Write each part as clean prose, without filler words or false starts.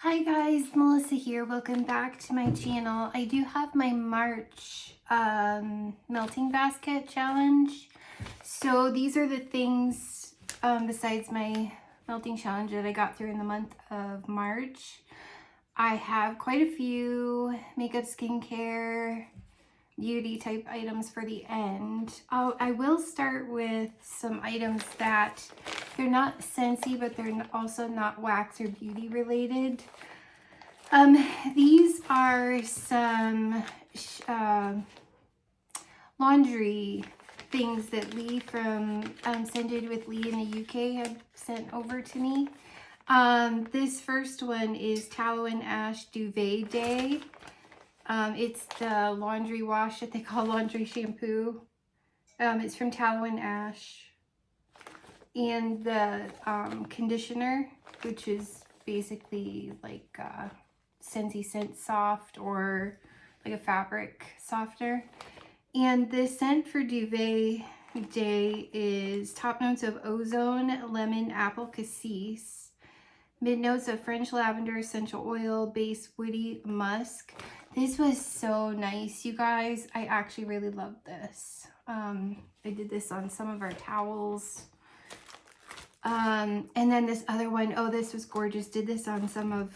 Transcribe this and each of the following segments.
Hi guys, Melissa here. Welcome back to my channel. I do have my March melting basket challenge. So these are the things besides my melting challenge that I got through in the month of March. I have quite a few makeup, skincare, beauty type items for the end. I will start with some items that they're not Scentsy, but they're also not wax or beauty related. These are some laundry things that Lee from Scented with Lee in the UK had sent over to me. This first one is Tallow and Ash Duvet Day. It's the laundry wash that they call laundry shampoo. It's from Tallow and Ash. And the conditioner, which is basically like Scentsy Scent Soft or like a fabric softener. And the scent for Duvet Day is top notes of ozone, lemon, apple, cassis. Mid notes of French lavender, essential oil, base, woody, musk. This was so nice, you guys. I actually really love this. I did this on some of our towels. And then this other one, oh, this was gorgeous. Did this on some of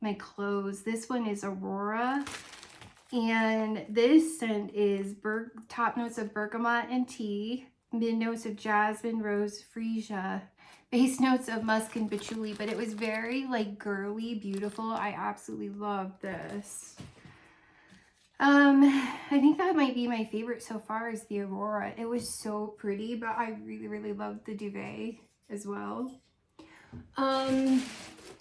my clothes. This one is Aurora. And this scent is top notes of bergamot and tea, mid notes of jasmine, rose, freesia, base notes of musk and patchouli. But it was very like girly, beautiful. I absolutely love this. I think that might be my favorite so far is the Aurora. It was so pretty, but I really loved the duvet as well. And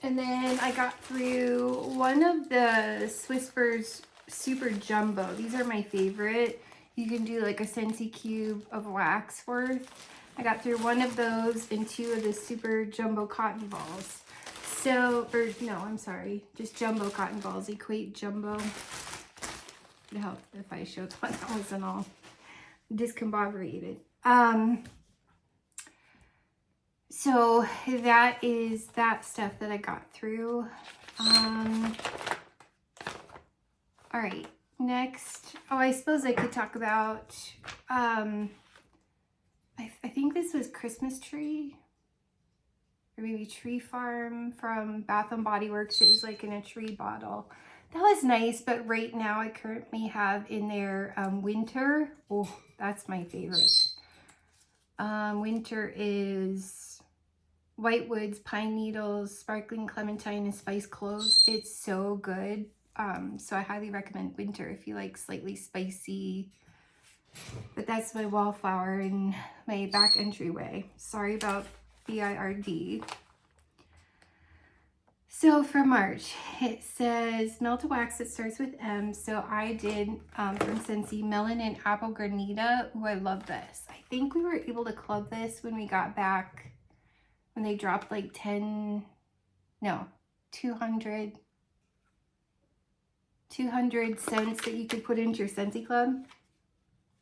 then I got through one of the Whispers Super Jumbo. These are my favorite. You can do like a Scentsy cube of wax worth. I got through one of those and two of the Super Jumbo cotton balls. So, or no, I'm sorry, just jumbo cotton balls. Equate jumbo. It'd help if I showed one that wasn't all discombobulated. So that is that stuff that I got through. All right, next. Oh, I suppose I could talk about, I think this was Christmas Tree, or maybe Tree Farm from Bath & Body Works. It was like in a tree bottle. That was nice, but right now I currently have in there Winter. Oh, that's my favorite. Winter is White Woods, Pine Needles, Sparkling Clementine, and Spice Cloves. It's so good. So I highly recommend Winter if you like slightly spicy. But that's my wallflower in my back entryway. Sorry about BIRD. So for March, it says melt a wax that starts with M. So I did from Scentsy Melon and Apple Granita. Oh, I love this. I think we were able to club this when we got back, when they dropped like 200 scents that you could put into your Scentsy club.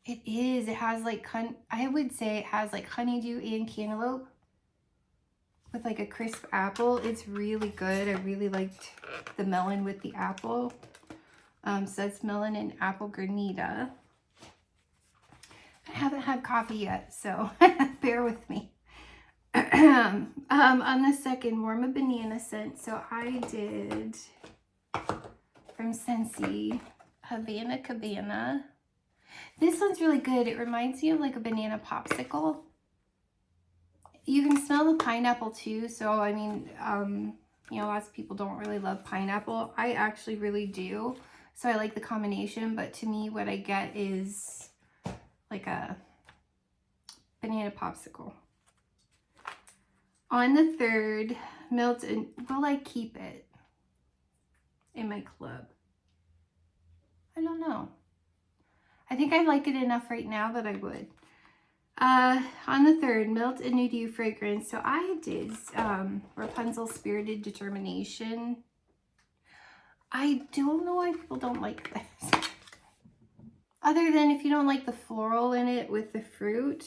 It is. It has like, I would say it has like honeydew and cantaloupe with like a crisp apple. It's really good. I really liked the melon with the apple. So that's Melon and Apple Granita. I haven't had coffee yet, so bear with me. On the second, warm a banana scent. So I did from Scentsy Havana Cabana. This one's really good. It reminds me of like a banana popsicle. You can smell the pineapple too. So, I mean, you know, lots of people don't really love pineapple. I actually really do. So I like the combination, but to me, what I get is like a banana popsicle. On the third, melt and will I keep it in my club? I don't know. I think I like it enough right now that I would. On the third, melt a nude fragrance. So I did Rapunzel Spirited Determination. I don't know why people don't like this. Other than if you don't like the floral in it with the fruit,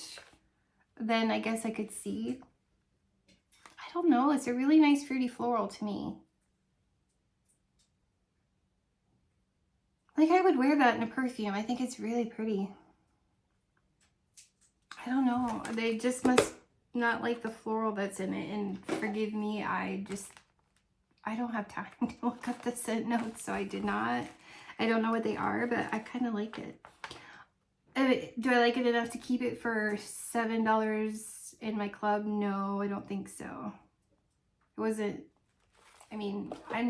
then I guess I could see. I don't know. It's a really nice fruity floral to me. Like, I would wear that in a perfume. I think it's really pretty. I don't know. They just must not like the floral that's in it. And forgive me, I don't have time to look up the scent notes, so I did not. I don't know what they are, but I kind of like it. Do I like it enough to keep it for $7 in my club? No, I don't think so. It wasn't, I mean, I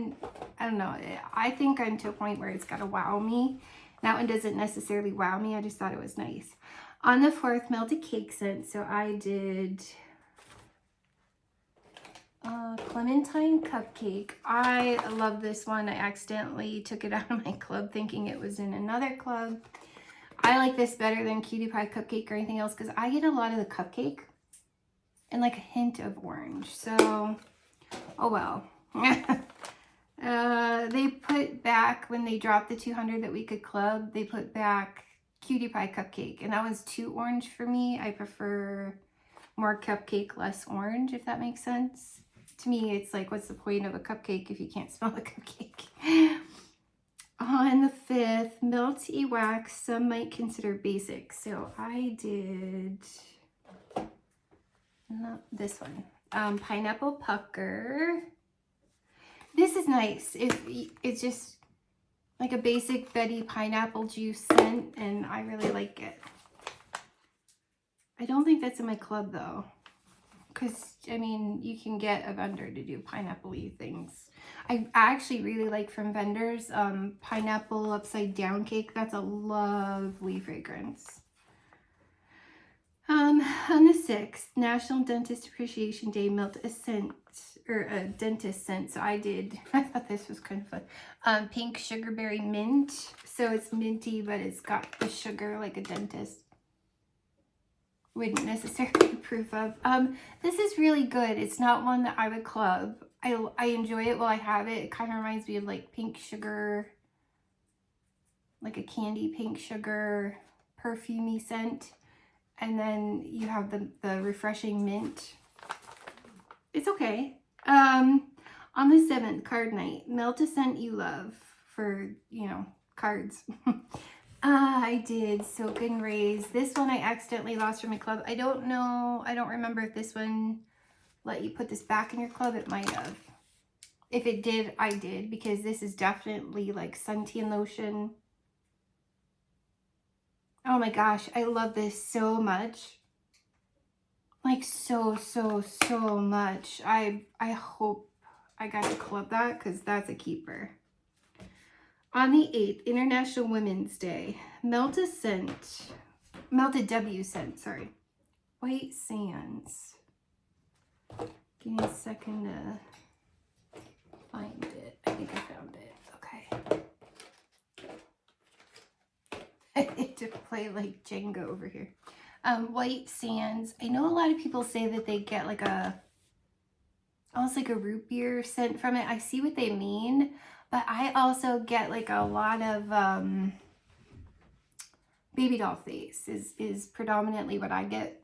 don't know. I think I'm to a point where it's got to wow me. That one doesn't necessarily wow me. I just thought it was nice. On the 4th, melted cake scent. So I did clementine cupcake. I love this one. I accidentally took it out of my club thinking it was in another club. I like this better than cutie pie cupcake or anything else because I get a lot of the cupcake and like a hint of orange. So, oh well. They put back, when they dropped the 200 that we could club, they put back cutie pie cupcake, and that was too orange for me. I prefer more cupcake, less orange, if that makes sense. To me, it's like, what's the point of a cupcake if you can't smell the cupcake? On the 5th, melty wax, some might consider basic. So I did not this one. Pineapple pucker. This is nice. It's just like a basic Betty pineapple juice scent, and I really like it. I don't think that's in my club though, because I mean, you can get a vendor to do pineapple-y things. I actually really like from vendors, pineapple upside down cake. That's a lovely fragrance. On the 6th, National Dentist Appreciation Day, melt a scent, or a dentist scent. So I thought this was kind of fun. Pink sugarberry mint. So it's minty, but it's got the sugar like a dentist wouldn't necessarily approve of. This is really good. It's not one that I would club. I enjoy it while I have it. It kind of reminds me of like pink sugar, like a candy pink sugar perfumey scent. And then you have the refreshing mint. It's okay. On the 7th, card night, melt a scent you love for, you know, cards. I did Soak and Raise. This one I accidentally lost from my club. I don't know. I don't remember if this one let you put this back in your club. It might have. If it did, I did, because this is definitely like suntan lotion. Oh my gosh, I love this so much. Like so much. I hope I got to club that, because that's a keeper. On the 8th, International Women's Day, melt a scent, melted W scent, sorry. White Sands. Give me a second to find it. I think I found it. Okay. I need to play like Jenga over here. White Sands. I know a lot of people say that they get like almost like a root beer scent from it. I see what they mean, but I also get like a lot of baby doll face is predominantly what I get.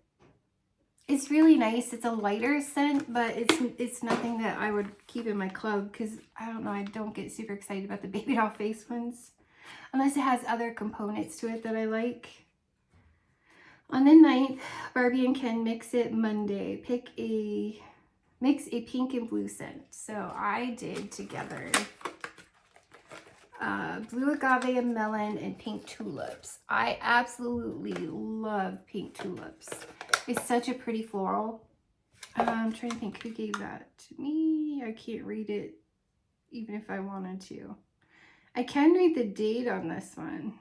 It's really nice. It's a lighter scent, but it's nothing that I would keep in my club, because I don't know, I don't get super excited about the baby doll face ones unless it has other components to it that I like. On the 9th, Barbie and Ken Mix It Monday. Mix a pink and blue scent. So I did together blue agave and melon and pink tulips. I absolutely love pink tulips. It's such a pretty floral. I'm trying to think who gave that to me. I can't read it even if I wanted to. I can read the date on this one.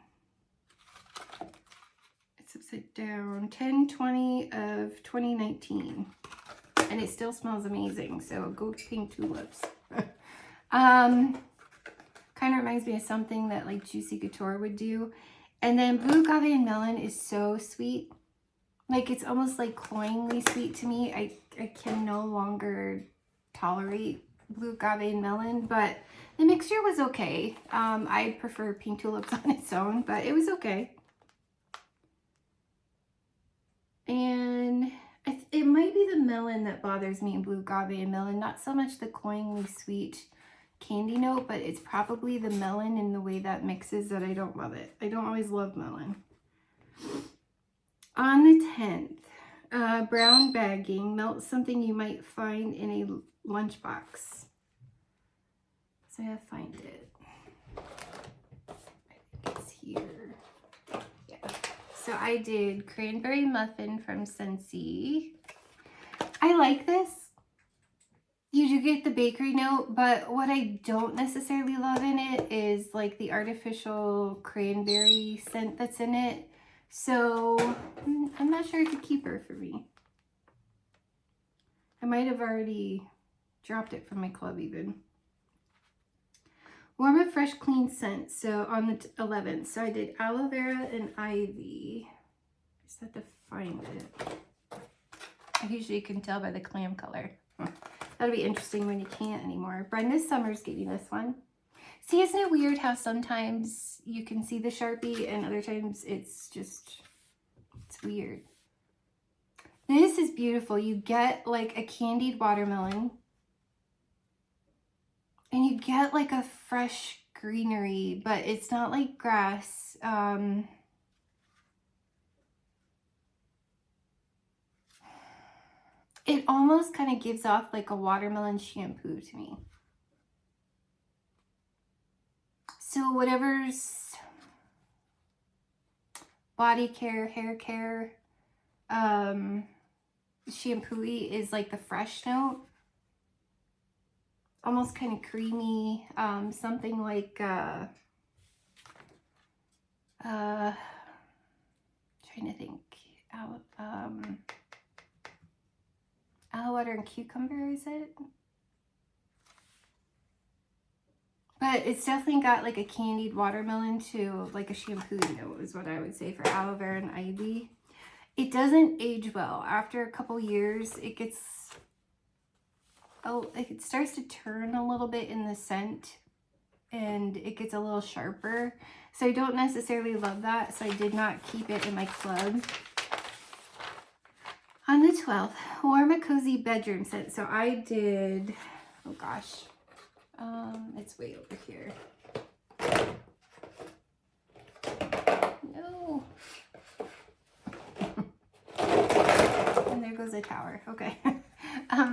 It's upside down. 10/20 of 2019. And it still smells amazing. So go to pink tulips. Kind of reminds me of something that like Juicy Couture would do. And then blue agave and melon is so sweet. Like, it's almost like cloyingly sweet to me. I can no longer tolerate blue agave and melon, but the mixture was okay. I prefer pink tulips on its own, but it was okay. And it might be the melon that bothers me in blue agave and melon, not so much the cloyingly sweet. candy note, but it's probably the melon and the way that mixes that I don't love it. I don't always love melon. On the 10th, brown bagging, melt something you might find in a lunchbox. So I gotta find it. I think it's here. Yeah. So I did cranberry muffin from Scentsy. I like this. You do get the bakery note, but what I don't necessarily love in it is like the artificial cranberry scent that's in it. So I'm not sure it's a keeper for me. I might have already dropped it from my club even. Warm a fresh clean scent. So on the 11th, so I did aloe vera and ivy. Just have to find it. I usually can tell by the clam color. That'll be interesting when you can't anymore. Brenda Summers gave me this one. See, isn't it weird how sometimes you can see the Sharpie and other times it's weird. This is beautiful. You get like a candied watermelon and you get like a fresh greenery, but it's not like grass. It almost kind of gives off like a watermelon shampoo to me. So whatever's body care, hair care, shampoo-y is like the fresh note. Almost kind of creamy, something like trying to think, aloe water and cucumber, is it? But it's definitely got like a candied watermelon to like a shampoo note is what I would say for aloe vera and ivy. It doesn't age well. After a couple years, it starts to turn a little bit in the scent and it gets a little sharper. So I don't necessarily love that. So I did not keep it in my club. On the 12th, warm a cozy bedroom scent. So I did, oh gosh, it's way over here. No. And there goes the tower. Okay.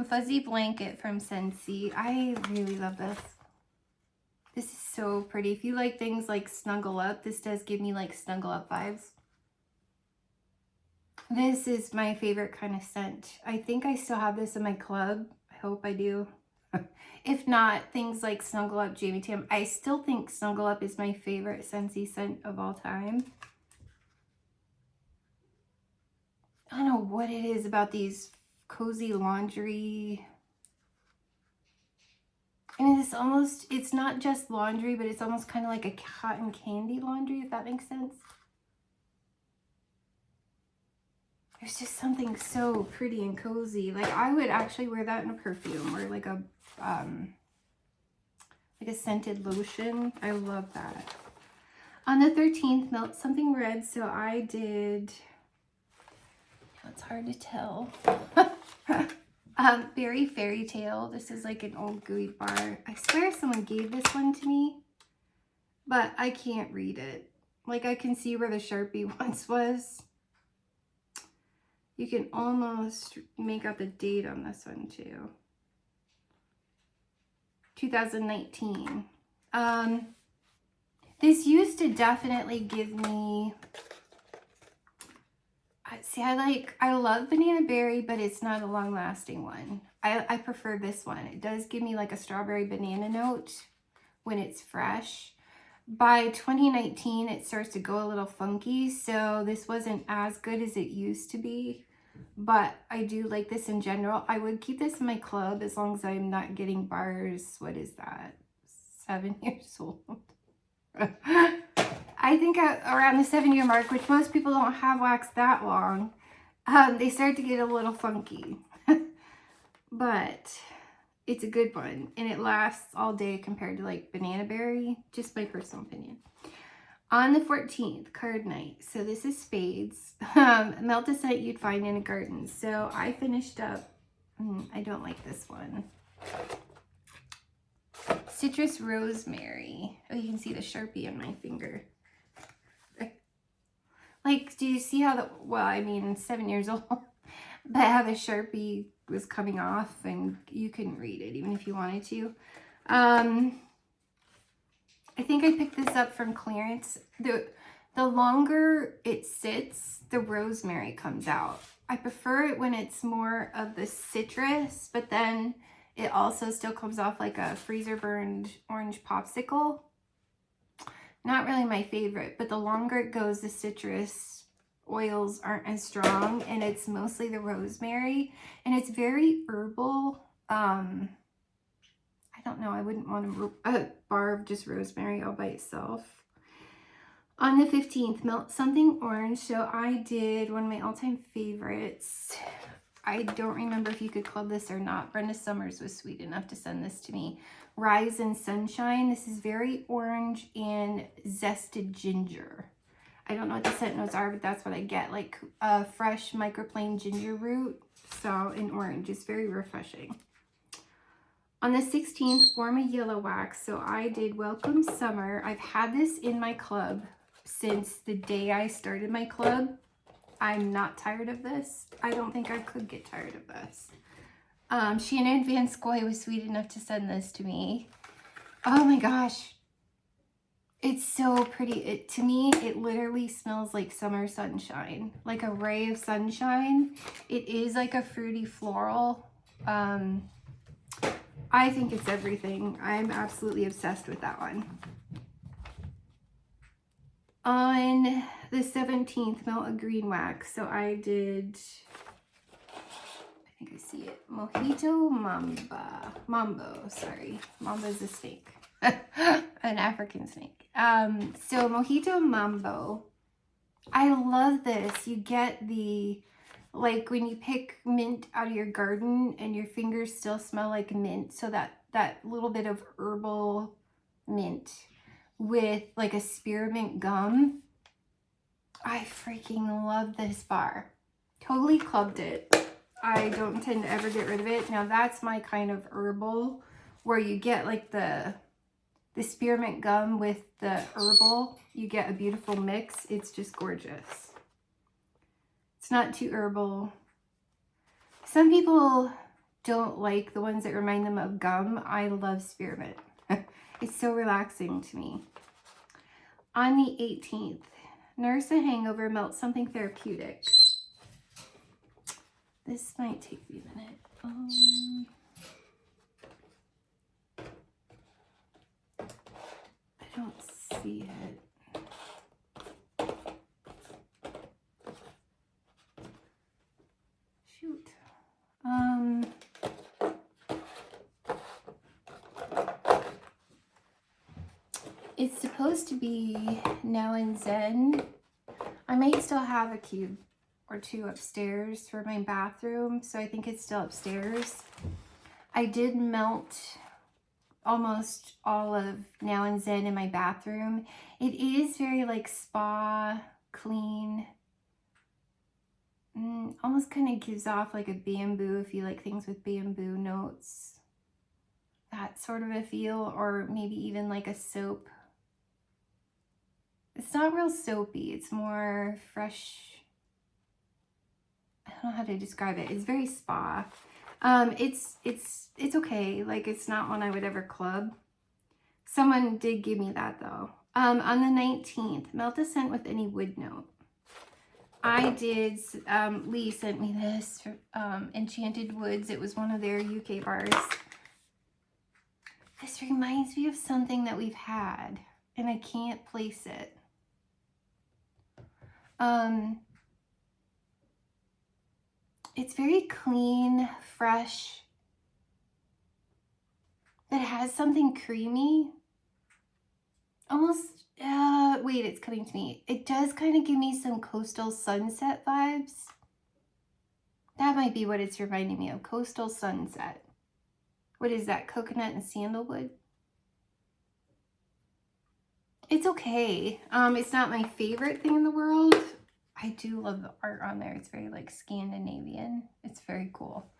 Fuzzy blanket from Scentsy. I really love this. This is so pretty. If you like things like Snuggle Up, this does give me like Snuggle Up vibes. This is my favorite kind of scent. I think I still have this in my club. I hope I do. If not, things like Snuggle Up, Jamie Tam. I still think Snuggle Up is my favorite Scentsy scent of all time. I don't know what it is about these cozy laundry. And it's not just laundry, but it's almost kind of like a cotton candy laundry, if that makes sense. There's just something so pretty and cozy. Like I would actually wear that in a perfume or like a scented lotion. I love that. On the 13th, melt something red. So I did, it's hard to tell. Berry Fairy Tale. This is like an old gooey bar. I swear someone gave this one to me, but I can't read it. Like I can see where the Sharpie once was. You can almost make out the date on this one too. 2019. This used to definitely give me, see, I love banana berry, but it's not a long lasting one. I prefer this one. It does give me like a strawberry banana note when it's fresh. By 2019, it starts to go a little funky, so this wasn't as good as it used to be, but I do like this in general. I would keep this in my club as long as I'm not getting bars. What is that? 7 years old. I think around the 7-year mark, which most people don't have wax that long, they start to get a little funky. But it's a good one, and it lasts all day compared to like banana berry. Just my personal opinion. On the 14th, card night. So this is spades. Melt a scent you'd find in a garden. So I finished up, I don't like this one. citrus rosemary. Oh, you can see the Sharpie in my finger. Like, do you see how the, well, I mean, 7 years old, but how the Sharpie was coming off and you couldn't read it even if you wanted to. I think I picked this up from clearance. The longer it sits, the rosemary comes out. I prefer it when it's more of the citrus, but then it also still comes off like a freezer burned orange popsicle. Not really my favorite, but the longer it goes, the citrus oils aren't as strong, and it's mostly the rosemary, and it's very herbal. I don't know, I wouldn't want a bar of just rosemary all by itself. On the 15th, Melt Something Orange. So I did one of my all-time favorites. I don't remember if you could club this or not. Brenda Summers was sweet enough to send this to me. Rise and Sunshine. This is very orange and zested ginger. I don't know what the scent notes are, but that's what I get. Like fresh microplane ginger root. So in orange. It's very refreshing. On the 16th, Form a Yellow Wax. So I did Welcome Summer. I've had this in my club since the day I started my club. I'm not tired of this. I don't think I could get tired of this. Shannon Van Scoy was sweet enough to send this to me. Oh my gosh. It's so pretty. To me, it literally smells like summer sunshine. Like a ray of sunshine. It is like a fruity floral. I think it's everything. I'm absolutely obsessed with that one. On the 17th, Melt a Green Wax. So I did, I think I see it, Mojito Mambo, sorry. Mambo is a snake, an African snake. So Mojito Mambo, I love this. You get the, like when you pick mint out of your garden and your fingers still smell like mint. So that little bit of herbal mint with like a spearmint gum. I freaking love this bar. Totally clubbed it. I don't intend to ever get rid of it. Now that's my kind of herbal where you get like the spearmint gum with the herbal. You get a beautiful mix. It's just gorgeous. It's not too herbal. Some people don't like the ones that remind them of gum. I love spearmint. It's so relaxing to me. On the 18th, Nurse a Hangover, Melt Something Therapeutic. This might take me a minute. I don't see it. Shoot. It's supposed to be Now and Zen. I might still have a cube or two upstairs for my bathroom, so I think it's still upstairs. I did melt almost all of Now and Zen in my bathroom. It is very like spa, clean. Almost kind of gives off like a bamboo if you like things with bamboo notes. That sort of a feel, or maybe even like a soap. It's not real soapy. It's more fresh. I don't know how to describe it. It's very spa. It's okay. Like it's not one I would ever club. Someone did give me that though. On the 19th, Melt a Scent with Any Wood Note. I did, Lee sent me this for Enchanted Woods. It was one of their UK bars. This reminds me of something that we've had and I can't place it. It's very clean, fresh, but it has something creamy. Almost, wait, it's coming to me. It does kind of give me some Coastal Sunset vibes. That might be what it's reminding me of, Coastal Sunset. What is that, coconut and sandalwood? It's okay. It's not my favorite thing in the world. I do love the art on there. It's very like Scandinavian. It's very cool.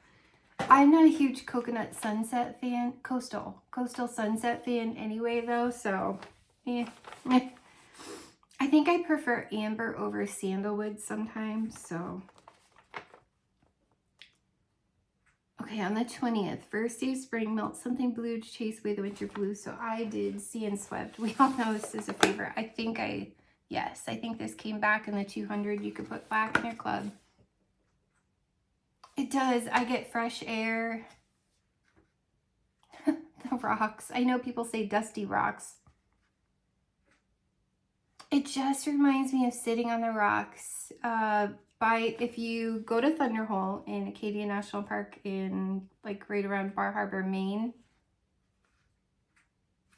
I'm not a huge coconut sunset fan, coastal sunset fan anyway though, so yeah. I think I prefer amber over sandalwood sometimes, so. Okay, on the 20th, first day of spring, melt something blue to chase away the winter blue. So I did Sea and Swept. We all know this is a favorite. Yes, I think this came back in the 200. You could put black in your club. It does. I get fresh air. The rocks. I know people say dusty rocks. It just reminds me of sitting on the rocks. If you go to Thunderhole in Acadia National Park in like right around Bar Harbor, Maine.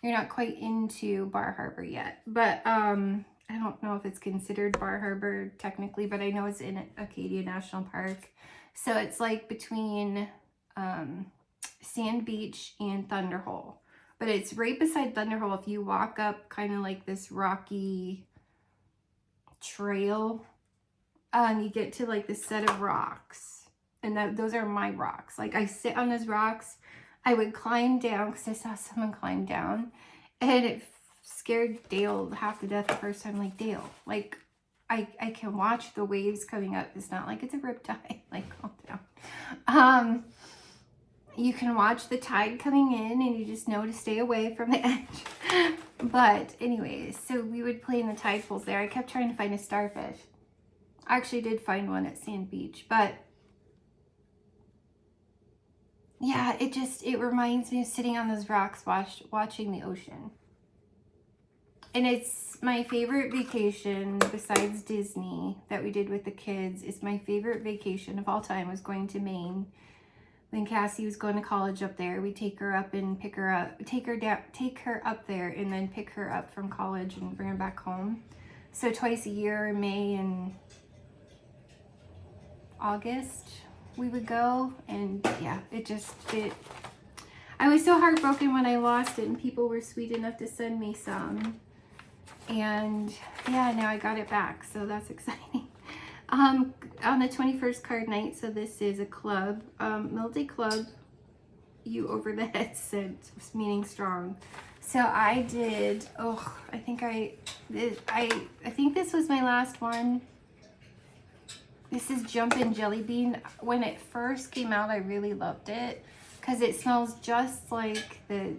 You're not quite into Bar Harbor yet, but I don't know if it's considered Bar Harbor technically, but I know it's in Acadia National Park. So it's like between Sand Beach and Thunderhole. But it's right beside Thunderhole. If you walk up kind of like this rocky trail, you get to like this set of rocks. And those are my rocks. Like I sit on those rocks. I would climb down because I saw someone climb down. And it scared Dale half to death the first time. Like, Dale, like I can watch the waves coming up. It's not like it's a riptide. Like, calm down. You can watch the tide coming in and you just know to stay away from the edge. But anyways, so we would play in the tide pools there. I kept trying to find a starfish. I actually did find one at Sand Beach, but yeah, it reminds me of sitting on those rocks watching the ocean. And it's my favorite vacation besides Disney that we did with the kids. It's my favorite vacation of all time was going to Maine. When Cassie was going to college up there, we'd take her up and pick her up, take her up there and then pick her up from college and bring her back home. So twice a year, May and August, we would go. And yeah, I was so heartbroken when I lost it and people were sweet enough to send me some. And yeah, now I got it back, so that's exciting. On the 21st card night, so this is a club, multi-club, you over the head scent, meaning strong. So I did, I think this was my last one. This is Jumpin' Jelly Bean. When it first came out, I really loved it because it smells just like the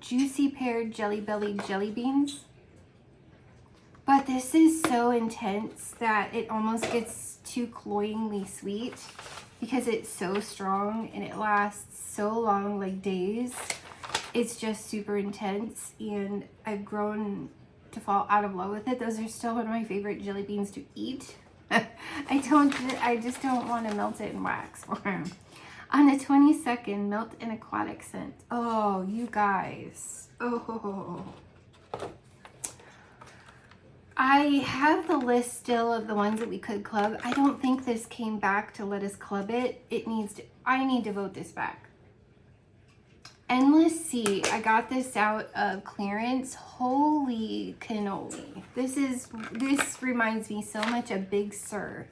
Juicy Pear Jelly Belly jelly beans. But this is so intense that it almost gets too cloyingly sweet because it's so strong and it lasts so long, like days. It's just super intense and I've grown to fall out of love with it. Those are still one of my favorite jelly beans to eat. I just don't want to melt it in wax for them. On the 22nd, melt an aquatic scent. Oh, you guys. Oh. I have the list still of the ones that we could club. I don't think this came back to let us club it. I need to vote this back. Endless Sea. I got this out of clearance. Holy cannoli. This reminds me so much of Big Sur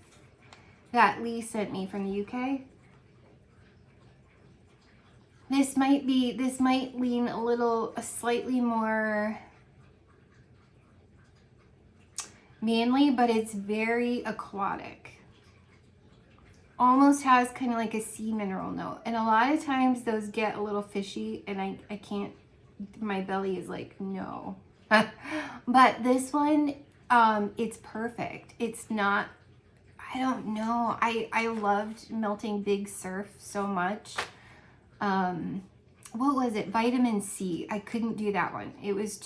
that Lee sent me from the UK. This might lean a slightly more manly, but it's very aquatic. Almost has kind of like a sea mineral note. And a lot of times those get a little fishy and I can't, my belly is like, no. But this one, it's perfect. It's not, I don't know. I loved melting Big Surf so much. What was it? Vitamin C. I couldn't do that one. It was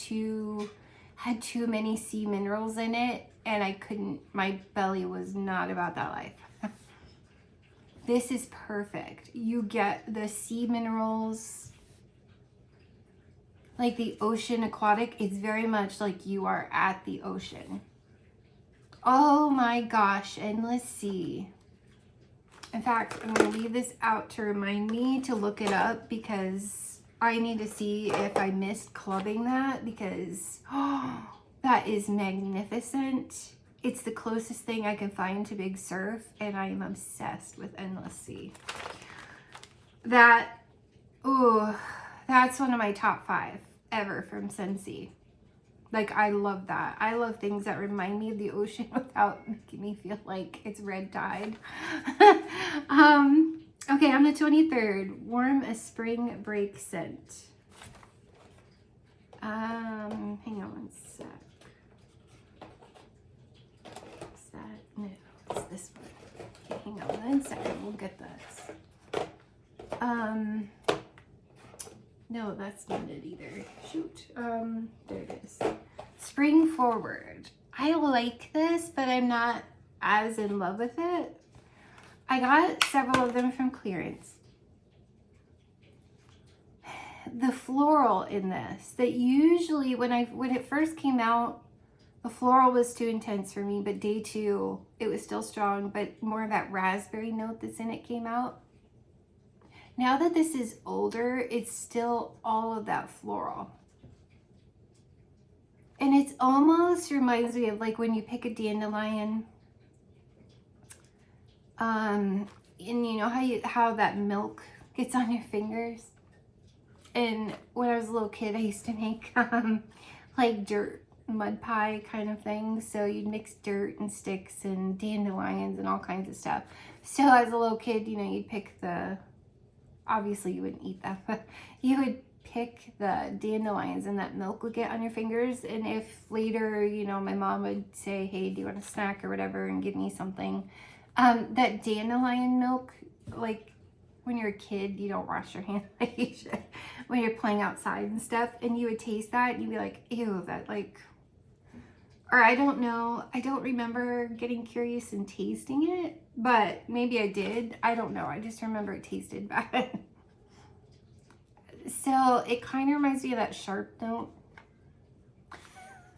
had too many sea minerals in it and I couldn't, my belly was not about that life. This is perfect. You get the sea minerals, like the ocean aquatic. It's very much like you are at the ocean. Oh my gosh, Endless Sea. In fact, I'm gonna leave this out to remind me to look it up because I need to see if I missed clubbing that because that is magnificent. It's the closest thing I can find to Big Surf, and I am obsessed with Endless Sea. That, ooh, that's one of my top 5 ever from Scentsy. Like, I love that. I love things that remind me of the ocean without making me feel like it's red tide. Okay, on the 23rd, Warm a Spring Break Scent. Hang on one sec. Is that, no, it's this one. Okay, hang on one second, we'll get this. No, that's not it either. Shoot. There it is. Spring Forward. I like this, but I'm not as in love with it. I got several of them from clearance. The floral in this, that usually when it first came out, the floral was too intense for me, but day 2, it was still strong, but more of that raspberry note that's in it came out. Now that this is older, it's still all of that floral. And it almost reminds me of like when you pick a dandelion, and you know how that milk gets on your fingers. And when I was a little kid, I used to make like dirt mud pie kind of thing. So you'd mix dirt and sticks and dandelions and all kinds of stuff. So as a little kid, you know, you'd pick the, obviously you wouldn't eat that, but you would pick the dandelions and that milk would get on your fingers. And if later, you know, my mom would say, hey, do you want a snack or whatever, and give me something, that dandelion milk, like when you're a kid, you don't wash your hands like you should when you're playing outside and stuff, and you would taste that and you'd be like, ew, that like, or I don't know, I don't remember getting curious and tasting it, but maybe I did. I don't know. I just remember it tasted bad. So it kind of reminds me of that sharp note.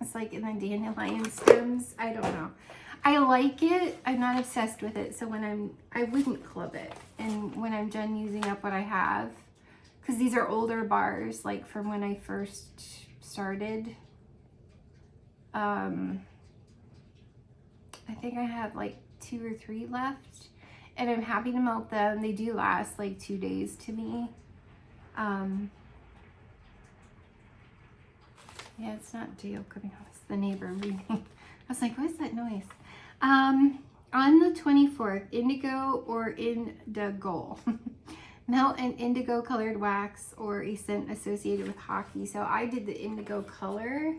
It's like in the dandelion stems. I don't know. I like it. I'm not obsessed with it. So when I wouldn't club it. And when I'm done using up what I have, because these are older bars, like from when I first started. I think I have like 2 or 3 left, and I'm happy to melt them. They do last like 2 days to me. Yeah, it's not Geo coming home. It's the neighbor reading. I was like, what is that noise? On the 24th, indigo or indigo. Melt an indigo colored wax or a scent associated with hockey. So I did the indigo color,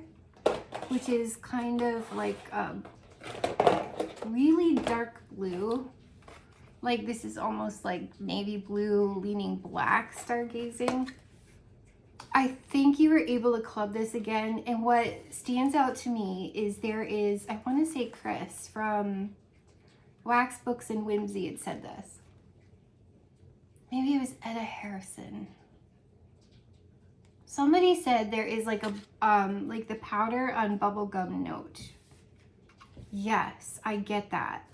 which is kind of like really dark blue. Like this is almost like navy blue leaning black stargazing. I think you were able to club this again, and what stands out to me is there is, I want to say Chris from Wax Books and Whimsy had said this. Maybe it was Etta Harrison. Somebody said there is like a like the powder on bubblegum note. Yes, I get that.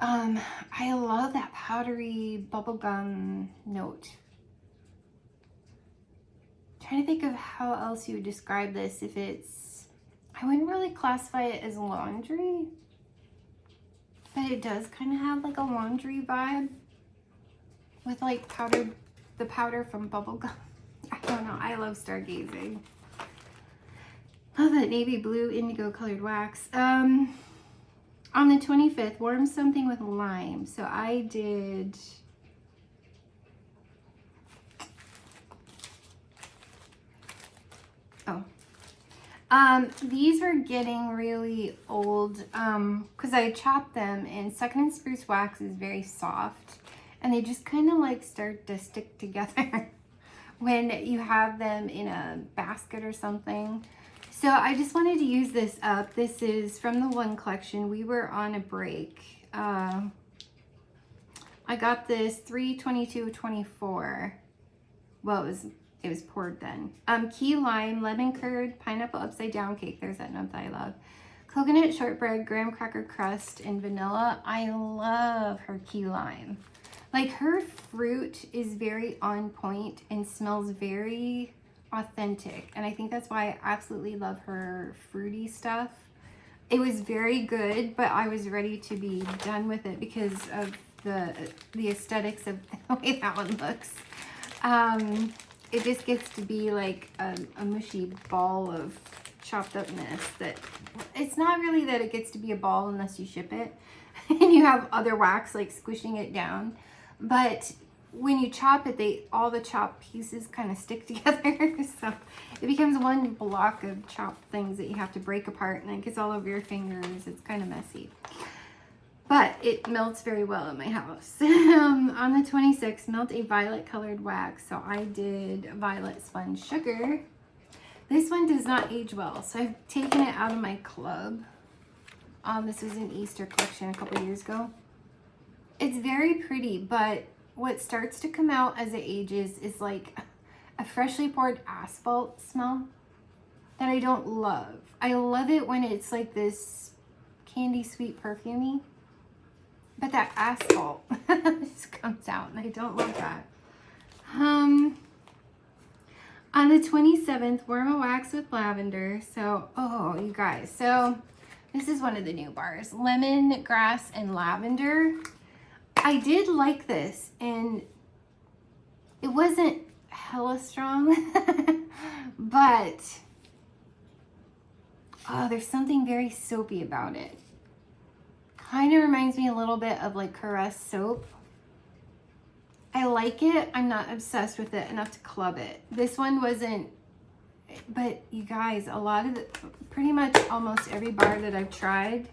I love that powdery bubblegum note. I'm trying to think of how else you would describe this. If it's, I wouldn't really classify it as laundry, but it does kind of have like a laundry vibe with like powder, the powder from bubblegum. I don't know. I love stargazing. Love that navy blue indigo colored wax. On the 25th, warm something with lime. So I did, these were getting really old because I chopped them, and second and spruce wax is very soft, and they just kind of like start to stick together when you have them in a basket or something. So I just wanted to use this up. This is from the One Collection. We were on a break. I got this 3/22/24. Well, it was poured then. Key lime, lemon curd, pineapple upside down cake. There's that note that I love. Coconut shortbread, graham cracker crust, and vanilla. I love her key lime. Like her fruit is very on point and smells very authentic. And I think that's why I absolutely love her fruity stuff. It was very good, but I was ready to be done with it because of the aesthetics of the way that one looks. It just gets to be like a mushy ball of chopped upness that it's not really that it gets to be a ball unless you ship it and you have other wax like squishing it down. But when you chop it, all the chopped pieces kind of stick together. So it becomes one block of chopped things that you have to break apart, and it gets all over your fingers. It's kind of messy. But it melts very well in my house. On the 26th, melt a violet colored wax. So I did violet sponge sugar. This one does not age well. So I've taken it out of my club. This was an Easter collection a couple years ago. It's very pretty, but what starts to come out as it ages is like a freshly poured asphalt smell that I don't love. I love it when it's like this candy sweet perfumey. But that asphalt just comes out, and I don't love that. On the 27th, warm a wax with lavender. So, oh, you guys. So, this is one of the new bars. Lemongrass and lavender. I did like this, and it wasn't hella strong. But, oh, there's something very soapy about it. Kind of reminds me a little bit of like Caress soap. I like it. I'm not obsessed with it enough to club it. This one wasn't, but you guys, a lot of pretty much almost every bar that I've tried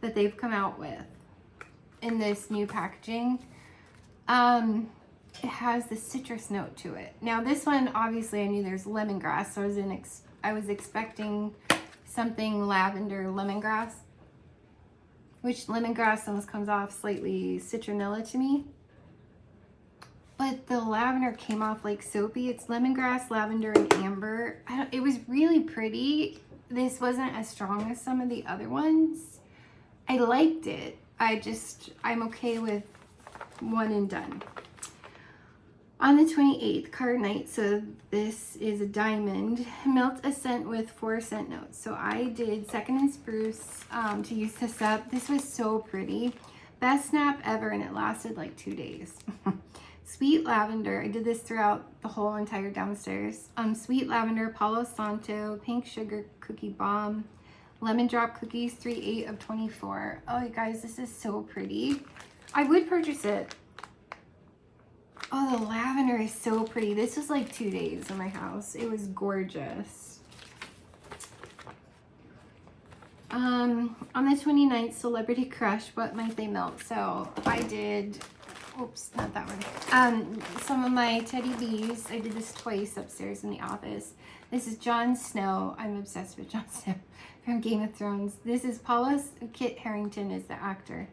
that they've come out with in this new packaging, it has the citrus note to it. Now this one, obviously I knew there's lemongrass, so I was expecting something lavender lemongrass. Which lemongrass almost comes off slightly citronella to me. But the lavender came off like soapy. It's lemongrass, lavender, and amber. It was really pretty. This wasn't as strong as some of the other ones. I liked it. I'm okay with one and done. On the 28th, card night, so this is a diamond, melt a scent with 4 scent notes. So I did Second and Spruce to use this up. This was so pretty. Best snap ever, and it lasted like 2 days. Sweet lavender, I did this throughout the whole entire downstairs. Sweet lavender, Palo Santo, pink sugar cookie bomb, lemon drop cookies, 3/8 of 24. Oh, you guys, this is so pretty. I would purchase it. Oh, the lavender is so pretty. This was like 2 days in my house. It was gorgeous. On the 29th, Celebrity Crush, what might they melt? So I did, oops, not that one. Some of my Teddy Bees. I did this twice upstairs in the office. This is Jon Snow. I'm obsessed with Jon Snow from Game of Thrones. This is Kit Harington is the actor.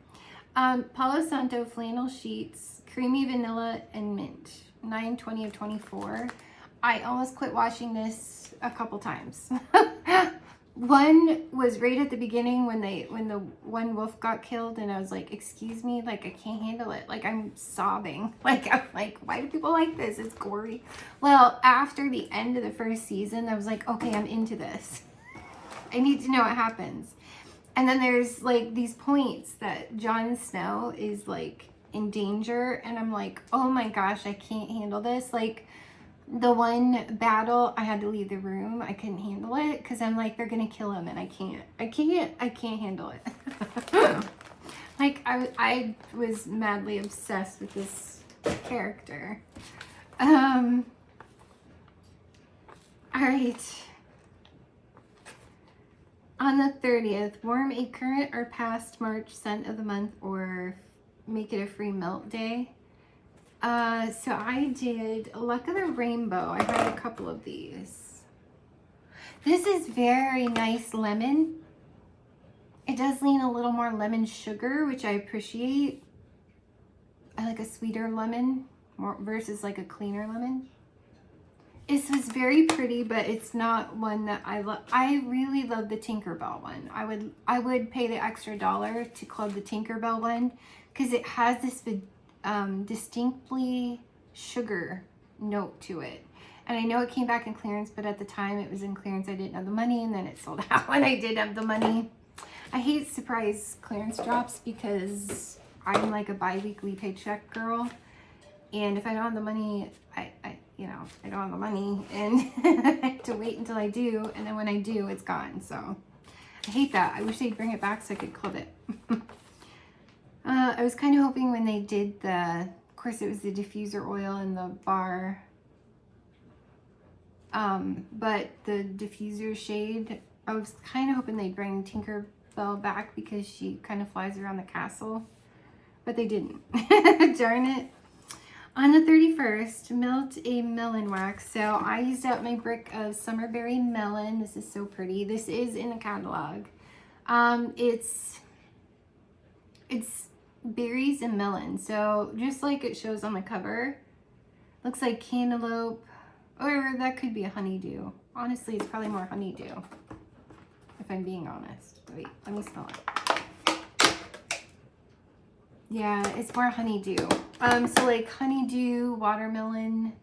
Palo Santo flannel sheets, creamy vanilla and mint, 9/20 of 24. I almost quit washing this a couple times. One was right at the beginning when the one wolf got killed, and I was like, excuse me, like I can't handle it. Like I'm sobbing. Like I'm like, why do people like this? It's gory. Well, after the end of the first season, I was like, okay, I'm into this. I need to know what happens. And then there's like these points that Jon Snow is like in danger, and I'm like, oh my gosh, I can't handle this. Like the one battle, I had to leave the room. I couldn't handle it because I'm like, they're gonna kill him, and I can't handle it. Like I was madly obsessed with this character. All right. On the 30th, warm a current or past March scent of the month or make it a free melt day. So I did Luck of the Rainbow. I had a couple of these. This is very nice lemon. It does lean a little more lemon sugar, which I appreciate. I like a sweeter lemon more versus like a cleaner lemon. This was very pretty, but it's not one that I love. I really love the Tinkerbell one. I would pay the extra $1 to club the Tinkerbell one because it has this distinctly sugar note to it. And I know it came back in clearance, but at the time it was in clearance. I didn't have the money, and then it sold out when I did have the money. I hate surprise clearance drops because I'm like a bi-weekly paycheck girl. And if I don't have the money, I don't have the money, and I have to wait until I do. And then when I do, it's gone. So I hate that. I wish they'd bring it back so I could club it. I was kind of hoping when they did of course it was the diffuser oil in the bar. But the diffuser shade, I was kind of hoping they'd bring Tinkerbell back because she kind of flies around the castle. But they didn't. Darn it. On the 31st, melt a melon wax. So I used up my brick of Summerberry Melon. This is so pretty. This is in a catalog. It's berries and melon. So just like it shows on the cover, looks like cantaloupe, or that could be a honeydew. Honestly, it's probably more honeydew, if I'm being honest. Wait, let me smell it. Yeah, it's more honeydew. So like honeydew, watermelon,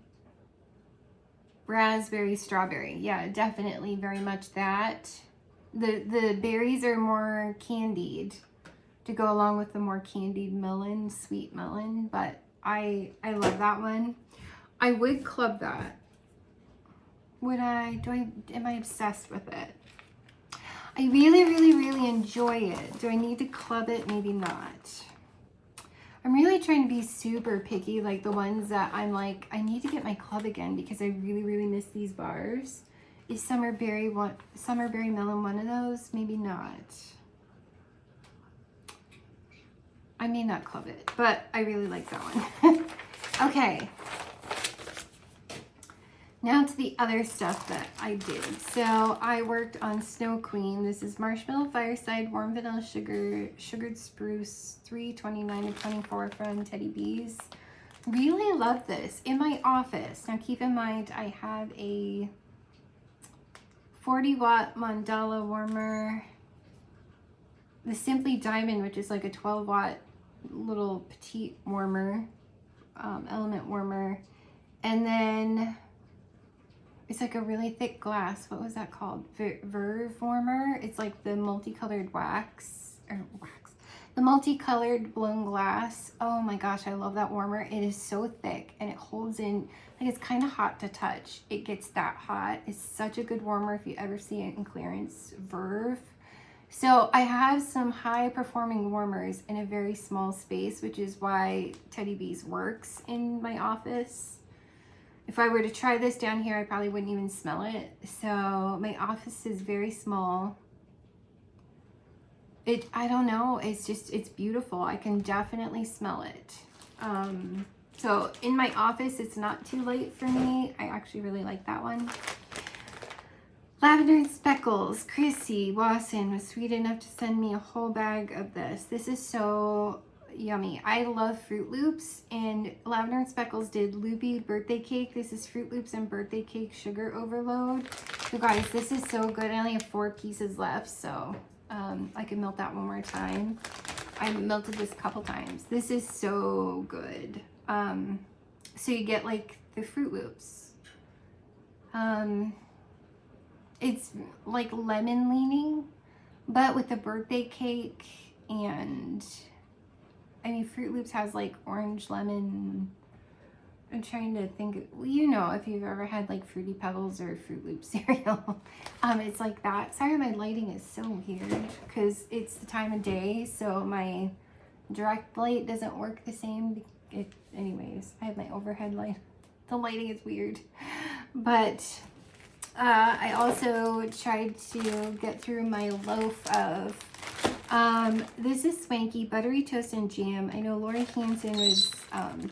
raspberry, strawberry. Yeah, definitely very much that. The berries are more candied to go along with the more candied melon, sweet melon, but I love that one. I would club that. Would I? Am I obsessed with it? I really, really, really enjoy it. Do I need to club it? Maybe not. I'm really trying to be super picky, like the ones that I'm like, I need to get my club again because I really, really miss these bars. Is Summerberry Melon one of those? Maybe not. I may not club it, but I really like that one. Okay. Now to the other stuff that I did. So I worked on Snow Queen. This is Marshmallow Fireside Warm Vanilla Sugared Spruce 329-24 from Teddy Bees. Really love this in my office. Now keep in mind I have a 40-watt mandala warmer. The Simply Diamond, which is like a 12-watt little petite warmer, element warmer. And then it's like a really thick glass. What was that called? Verve warmer. It's like the multicolored the multicolored blown glass. Oh my gosh, I love that warmer. It is so thick and it holds in, like it's kind of hot to touch. It gets that hot. It's such a good warmer if you ever see it in clearance. Verve. So I have some high performing warmers in a very small space, which is why Teddy Bees works in my office. If I were to try this down here, I probably wouldn't even smell it. So my office is very small. I don't know, it's beautiful. I can definitely smell it. So in my office, it's not too light for me. I actually really like that one. Lavender and Speckles. Chrissy Wasson was sweet enough to send me a whole bag of this. This is so yummy. I love Fruit Loops, and Lavender and Speckles did Loopy birthday cake. This is Fruit Loops and birthday cake sugar overload. So guys, this is so good. I only have 4 pieces left, so I can melt that one more time. I melted this a couple times. This is so good. So you get like the Fruit Loops. It's like lemon leaning, but with the birthday cake, and I mean, Fruit Loops has like orange lemon. I'm trying to think, well, you know, if you've ever had like Fruity Pebbles or Fruit Loop cereal, it's like that. Sorry, my lighting is so weird because it's the time of day, so my direct light doesn't work the same. Anyways, I have my overhead light. The lighting is weird, but I also tried to get through my loaf of this is Swanky Buttery Toast and Jam. I know Lori Hanson was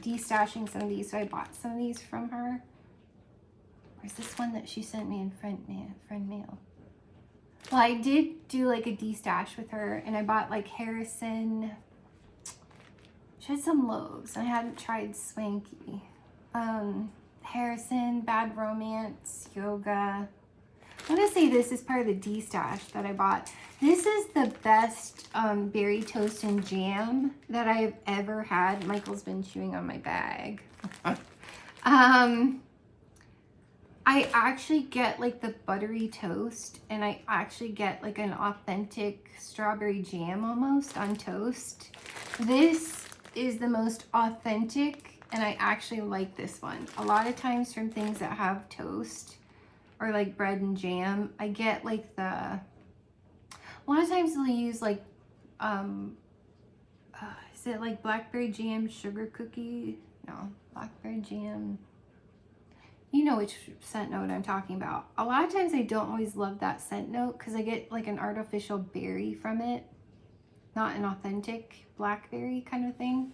destashing some of these, so I bought some of these from her. Where's this one that she sent me in friend mail? Well, I did do like a destash with her, and I bought like Harrison. She had some loaves. I hadn't tried Swanky. Harrison, Bad Romance, Yoga. I want to say this is part of the D-stash that I bought. This is the best berry toast and jam that I have ever had. Michael's been chewing on my bag. I actually get like the buttery toast, and I actually get like an authentic strawberry jam almost on toast. This is the most authentic, and I actually like this one. A lot of times from things that have toast or like bread and jam, I get like a lot of times they'll use like, is it like blackberry jam sugar cookie? No, blackberry jam. You know which scent note I'm talking about. A lot of times I don't always love that scent note because I get like an artificial berry from it, not an authentic blackberry kind of thing.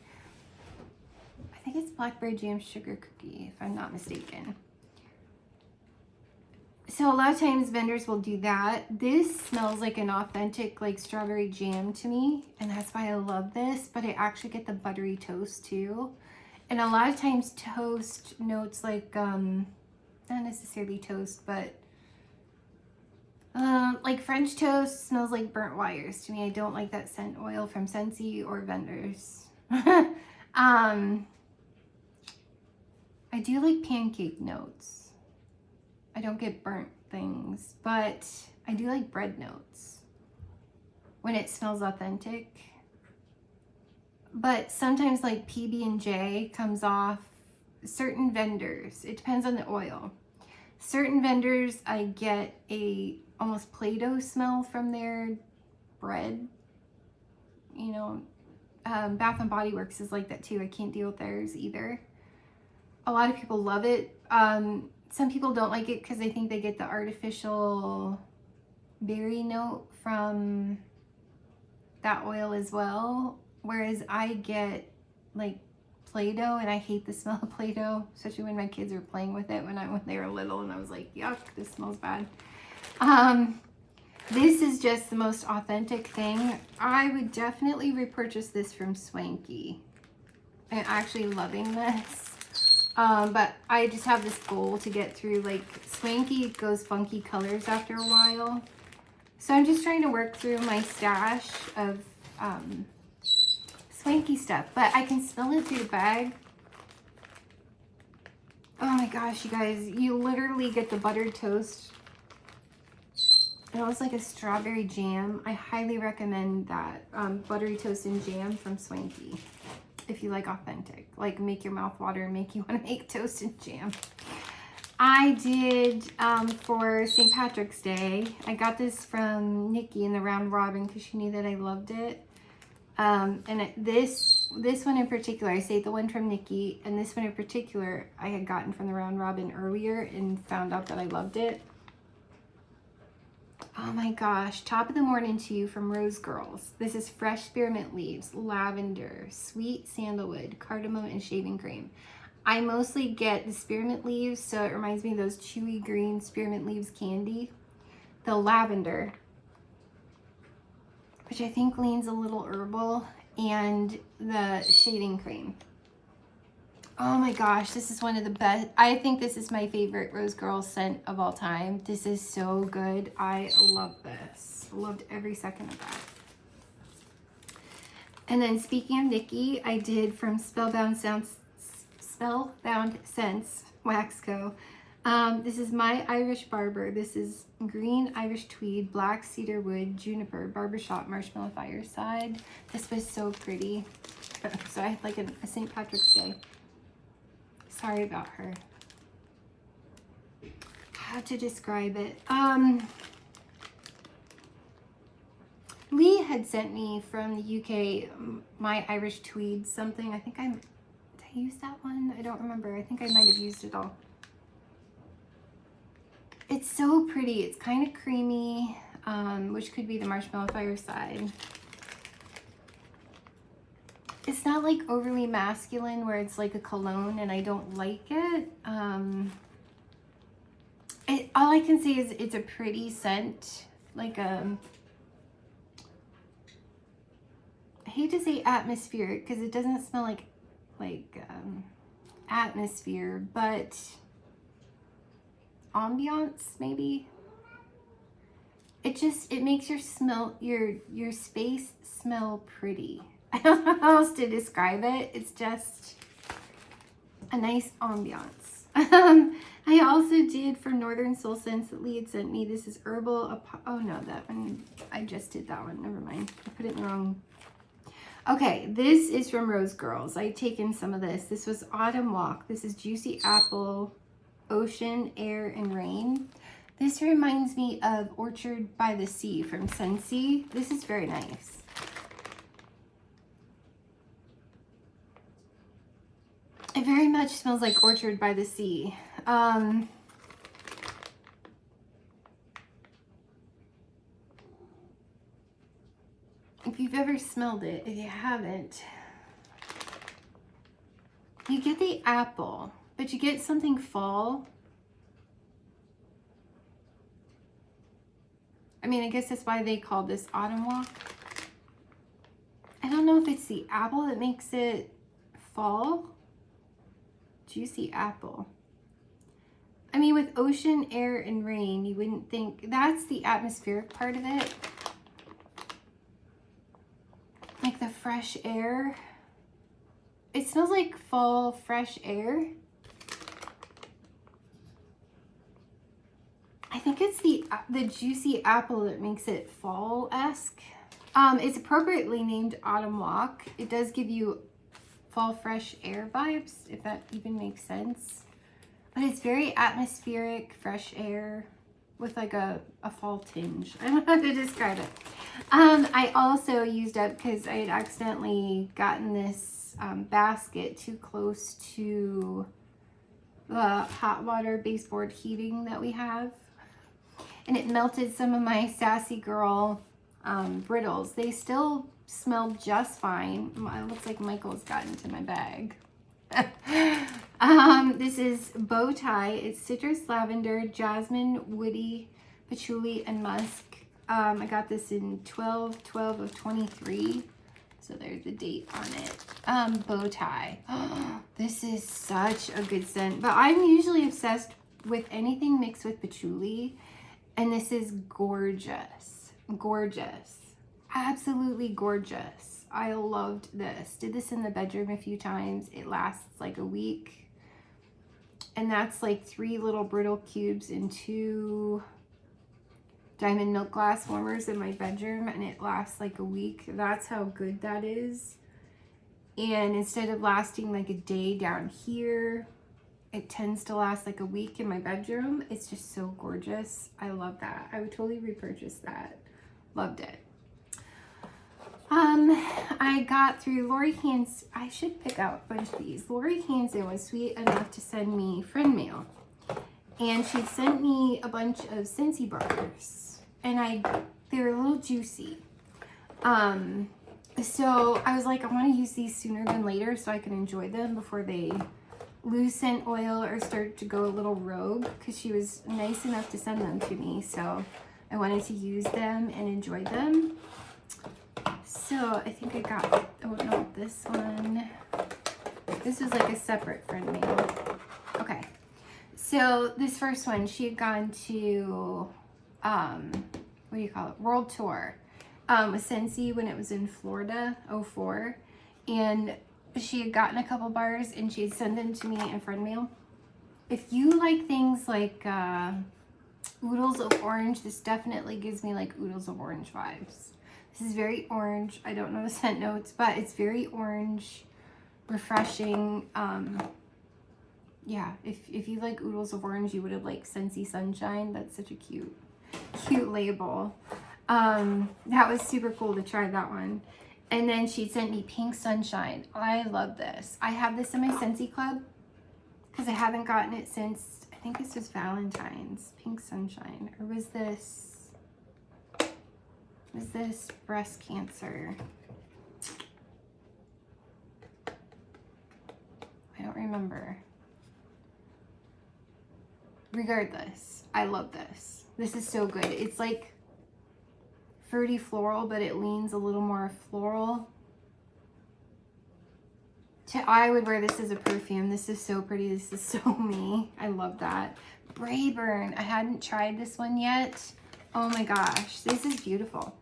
I think it's blackberry jam sugar cookie, if I'm not mistaken. So a lot of times vendors will do that. This smells like an authentic like strawberry jam to me, and that's why I love this, but I actually get the buttery toast too. And a lot of times toast notes like, not necessarily toast, but like French toast smells like burnt wires to me. I don't like that scent oil from Scentsy or vendors. I do like pancake notes. I don't get burnt things, but I do like bread notes when it smells authentic. But sometimes like PB&J comes off certain vendors. It depends on the oil. Certain vendors, I get a almost Play-Doh smell from their bread. You know, Bath and Body Works is like that too. I can't deal with theirs either. A lot of people love it. Some people don't like it because they think they get the artificial berry note from that oil as well. Whereas I get like Play-Doh, and I hate the smell of Play-Doh, especially when my kids were playing with it when they were little, and I was like, yuck, this smells bad. This is just the most authentic thing. I would definitely repurchase this from Swanky. I'm actually loving this. But I just have this goal to get through, like Swanky goes funky colors after a while. So I'm just trying to work through my stash of Swanky stuff, but I can smell it through the bag. Oh my gosh, you guys, you literally get the buttered toast. It was like a strawberry jam. I highly recommend that buttery toast and jam from Swanky if you like authentic, like make your mouth water and make you want to make toast and jam. I did for St. Patrick's Day, I got this from Nikki in the Round Robin because she knew that I loved it. This one in particular, I say the one from Nikki, and this one in particular I had gotten from the Round Robin earlier and found out that I loved it. Oh my gosh, Top of the Morning to You from Rose Girls. This is fresh spearmint leaves, lavender, sweet sandalwood, cardamom, and shaving cream. I mostly get the spearmint leaves, so it reminds me of those chewy green spearmint leaves candy. The lavender, which I think leans a little herbal, and the shaving cream. Oh my gosh, this is one of the best. I think this is my favorite Rose Girls scent of all time. This is so good. I love this. Loved every second of that. And then speaking of Nikki, I did from Spellbound Scents Wax Co. This is My Irish Barber. This is green Irish tweed, black cedar wood, juniper, barbershop, marshmallow fireside. This was so pretty. So I had like a St. Patrick's Day. Sorry about her. How to describe it? Lee had sent me from the UK My Irish Tweed something. I think did I use that one? I don't remember. I think I might have used it all. It's so pretty. It's kind of creamy, which could be the marshmallow fireside. It's not like overly masculine where it's like a cologne and I don't like it. All I can say is it's a pretty scent. Like I hate to say atmospheric because it doesn't smell like atmosphere, but ambiance maybe. It makes your space smell pretty. I don't know how else to describe it. It's just a nice ambiance. I also did for Northern Soul Scents that Lee had sent me. This is Herbal. Oh no, that one, I just did that one. Never mind. I put it in the wrong. Okay, this is from Rose Girls. I'd taken some of this. This was Autumn Walk. This is Juicy Apple, Ocean, Air, and Rain. This reminds me of Orchard by the Sea from Scentsy. This is very nice. It very much smells like Orchard by the Sea. If you've ever smelled it, if you haven't, you get the apple, but you get something fall. I mean, I guess that's why they called this Autumn Walk. I don't know if it's the apple that makes it fall. Juicy apple. I mean, with Ocean, Air, and Rain, you wouldn't think that's the atmospheric part of it. Like the fresh air. It smells like fall fresh air. I think it's the juicy apple that makes it fall-esque. It's appropriately named Autumn Walk. It does give you fall fresh air vibes, if that even makes sense. But it's very atmospheric, fresh air with like a fall tinge. I don't know how to describe it. I also used up, because I had accidentally gotten this basket too close to the hot water baseboard heating that we have. And it melted some of my Sassy Girl brittles. They still smelled just fine. It looks like Michael's got into my bag. This is Bow Tie. It's citrus, lavender, jasmine, woody, patchouli, and musk. I got this in 12/12 of 23. So there's the date on it. Bow Tie. This is such a good scent. But I'm usually obsessed with anything mixed with patchouli. And this is gorgeous. Gorgeous. Absolutely gorgeous. I loved this. Did this in the bedroom a few times. It lasts like a week. And that's like 3 little brittle cubes in 2 diamond milk glass warmers in my bedroom, and it lasts like a week. That's how good that is. And instead of lasting like a day down here, it tends to last like a week in my bedroom. It's just so gorgeous. I love that. I would totally repurchase that. Loved it. I got through Lori Hanson. I should pick out a bunch of these. Lori Hanson was sweet enough to send me friend mail. And she sent me a bunch of Scentsy bars. And they were a little juicy. So I was like, I want to use these sooner than later so I can enjoy them before they lose scent oil or start to go a little rogue, because she was nice enough to send them to me. So I wanted to use them and enjoy them. So I think I got, oh no, this one. This was like a separate friend mail. Okay. So this first one, she had gone to, what do you call it? World tour with Scentsy when it was in Florida, 04. And she had gotten a couple bars and she had sent them to me in friend mail. If you like things like oodles of orange, this definitely gives me like oodles of orange vibes. This is very orange. I don't know the scent notes, but it's very orange, refreshing. Yeah, if you like oodles of orange, you would have liked Scentsy Sunshine. That's such a cute label. That was super cool to try that one. And then she sent me Pink Sunshine. I love this. I have this in my Scentsy Club because I haven't gotten it since, I think this was Valentine's. Pink Sunshine. Or was this breast cancer? I don't remember. Regardless, I love this. This is so good. It's like fruity floral, but it leans a little more floral. I would wear this as a perfume. This is so pretty. This is so me. I love that. Brayburn. I hadn't tried this one yet. Oh my gosh. This is beautiful.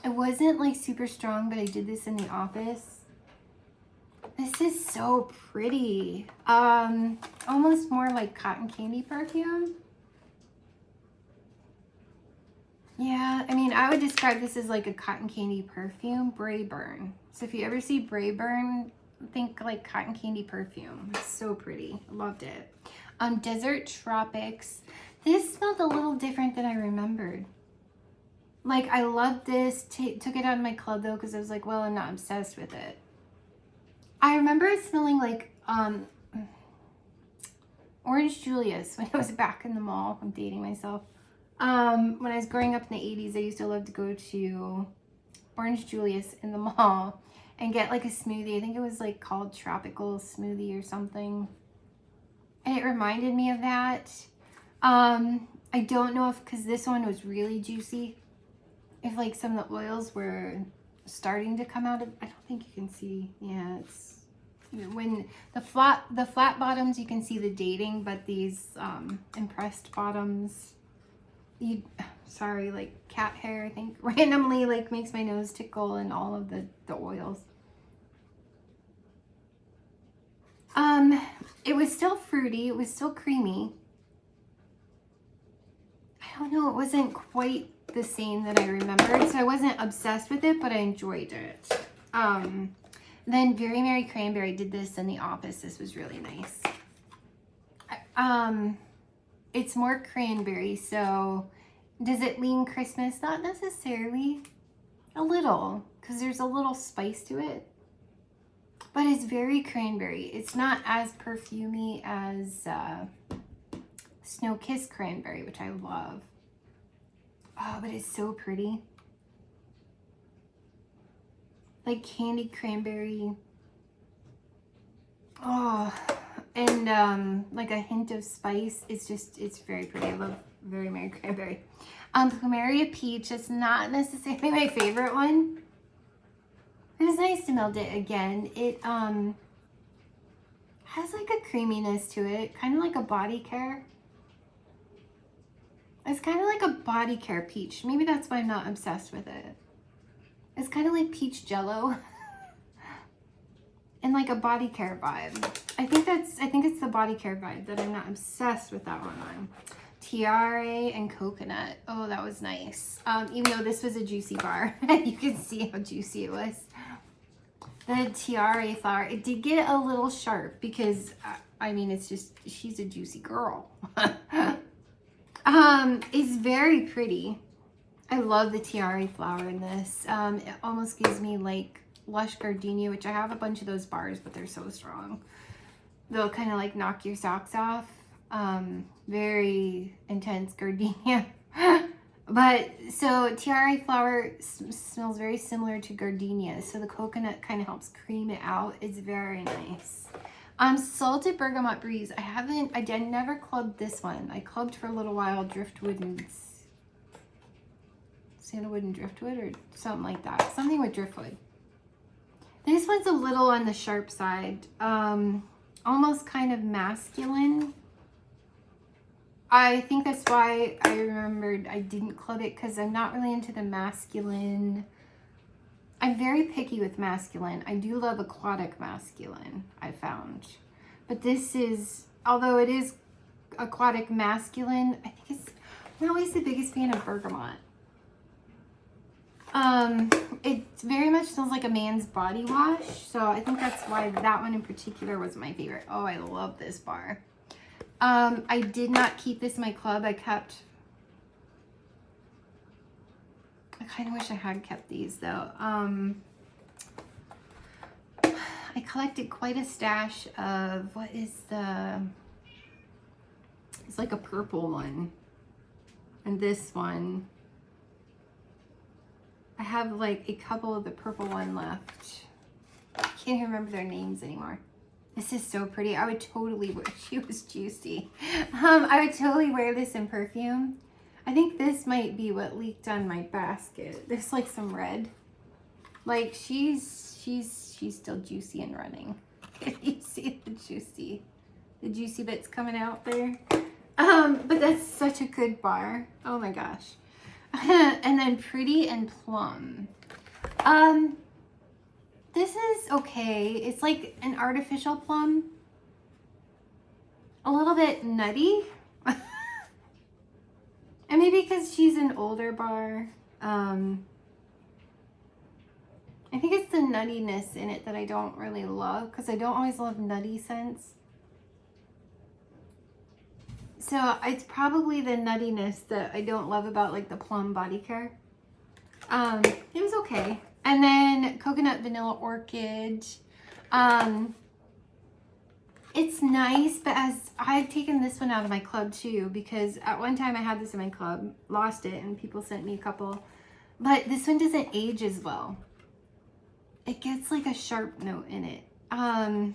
It wasn't like super strong, but I did this in the office. This is so pretty. Almost more like cotton candy perfume. Yeah, I mean, I would describe this as like a cotton candy perfume, Brayburn. So if you ever see Brayburn, think like cotton candy perfume. It's so pretty. Loved it. Desert Tropics. This smelled a little different than I remembered. Like, I loved this. Took it out of my club though because I was like, well, I'm not obsessed with it. I remember it smelling like Orange Julius when I was back in the mall. I'm dating myself. When I was growing up in the 80s, I used to love to go to Orange Julius in the mall and get like a smoothie. I think it was like called Tropical Smoothie or something. And it reminded me of that. I don't know if, because this one was really juicy, if like some of the oils were starting to come out of, I don't think you can see. Yeah, it's, when the flat bottoms, you can see the dating, but these impressed bottoms, sorry, like cat hair, I think, randomly like makes my nose tickle, and all of the oils. It was still fruity, it was still creamy. I don't know, it wasn't quite the same that I remembered, so I wasn't obsessed with it, but I enjoyed it. Then Very Merry Cranberry did this in the office. This was really nice. It's more cranberry, so does it lean Christmas? Not necessarily. A little, because there's a little spice to it. But it's very cranberry. It's not as perfumey as Snow Kiss Cranberry, which I love. Oh, but it's so pretty. Like candy cranberry. Oh, and like a hint of spice. It's very pretty. I love Very Merry Cranberry. Plumeria Peach is not necessarily my favorite one. It was nice to melt it again. It has like a creaminess to it, kind of like a body care. It's kind of like a body care peach. Maybe that's why I'm not obsessed with it. It's kind of like peach jello and like a body care vibe. I think it's the body care vibe that I'm not obsessed with that one on. Tiare and coconut. Oh, that was nice. Even though this was a juicy bar, you can see how juicy it was. The Tiare flower, it did get a little sharp because, I mean, it's just, she's a juicy girl. It's very pretty. I love the Tiare flower in this. It almost gives me like Lush Gardenia, which I have a bunch of those bars, but they're so strong. They'll kind of like knock your socks off. Very intense gardenia. But so Tiare flower smells very similar to gardenia. So the coconut kind of helps cream it out. It's very nice. Salted Bergamot Breeze. I never clubbed this one. I clubbed for a little while Driftwood and Sandalwood and Driftwood or something like that. Something with Driftwood. This one's a little on the sharp side. Almost kind of masculine. I think that's why I remembered I didn't club it, because I'm not really into the masculine. I'm very picky with masculine. I do love aquatic masculine, I found. But this is, although it is aquatic masculine, I think I'm always the biggest fan of bergamot. It very much smells like a man's body wash, so I think that's why that one in particular was my favorite. Oh, I love this bar. I did not keep this in my club. I kind of wish I had kept these though. I collected quite a stash of, what is it's like a purple one. And this one. I have like a couple of the purple one left. I can't even remember their names anymore. This is so pretty. I would totally wear, she was juicy. I would totally wear this in perfume. I think this might be what leaked on my basket. There's like some red. Like she's still juicy and running. You see the juicy bits coming out there. But that's such a good bar. Oh my gosh. And then Pretty and Plum. This is okay. It's like an artificial plum. A little bit nutty. And maybe because she's an older bar. I think it's the nuttiness in it that I don't really love, because I don't always love nutty scents. So it's probably the nuttiness that I don't love about like the plum body care. It was okay. And then coconut vanilla orchid. It's nice, but as I've taken this one out of my club too, because at one time I had this in my club, lost it, and people sent me a couple. But this one doesn't age as well. It gets like a sharp note in it. I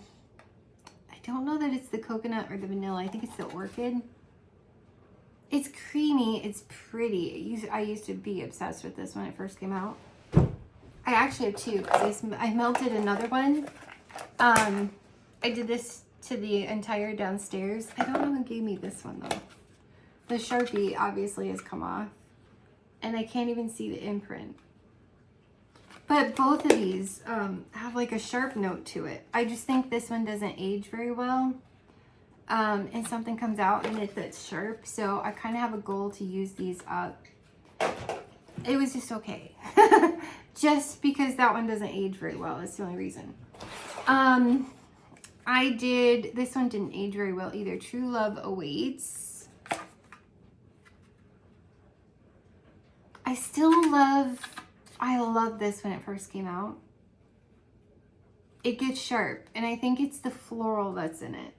don't know that it's the coconut or the vanilla. I think it's the orchid. It's creamy. It's pretty. I used to be obsessed with this when it first came out. I actually have two, because I melted another one. I did this to the entire downstairs. I don't know who gave me this one though. The Sharpie obviously has come off, and I can't even see the imprint. But both of these have like a sharp note to it. I just think this one doesn't age very well. And something comes out in it that's sharp. So I kind of have a goal to use these up. It was just okay. Just because that one doesn't age very well. That's the only reason. This one didn't age very well either. True Love Awaits. I love this when it first came out. It gets sharp, and I think it's the floral that's in it.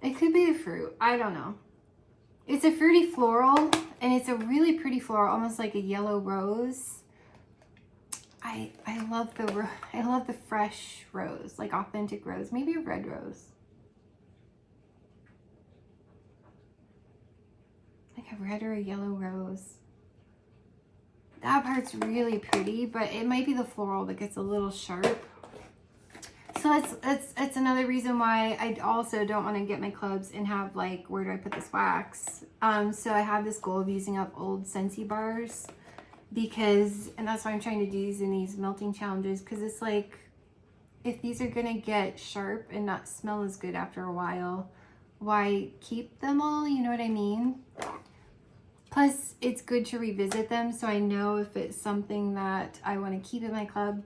It could be the fruit. I don't know. It's a fruity floral, and it's a really pretty floral, almost like a yellow rose. I love the fresh rose, like authentic rose, maybe a red rose. Like a red or a yellow rose. That part's really pretty, but it might be the floral that gets a little sharp. So it's another reason why I also don't want to get my clubs and have like, where do I put this wax? So I have this goal of using up old Scentsy bars, and that's why I'm trying to do these in these melting challenges, because it's like, if these are gonna get sharp and not smell as good after a while, why keep them all? You know what I mean? Plus, it's good to revisit them so I know if it's something that I want to keep in my club.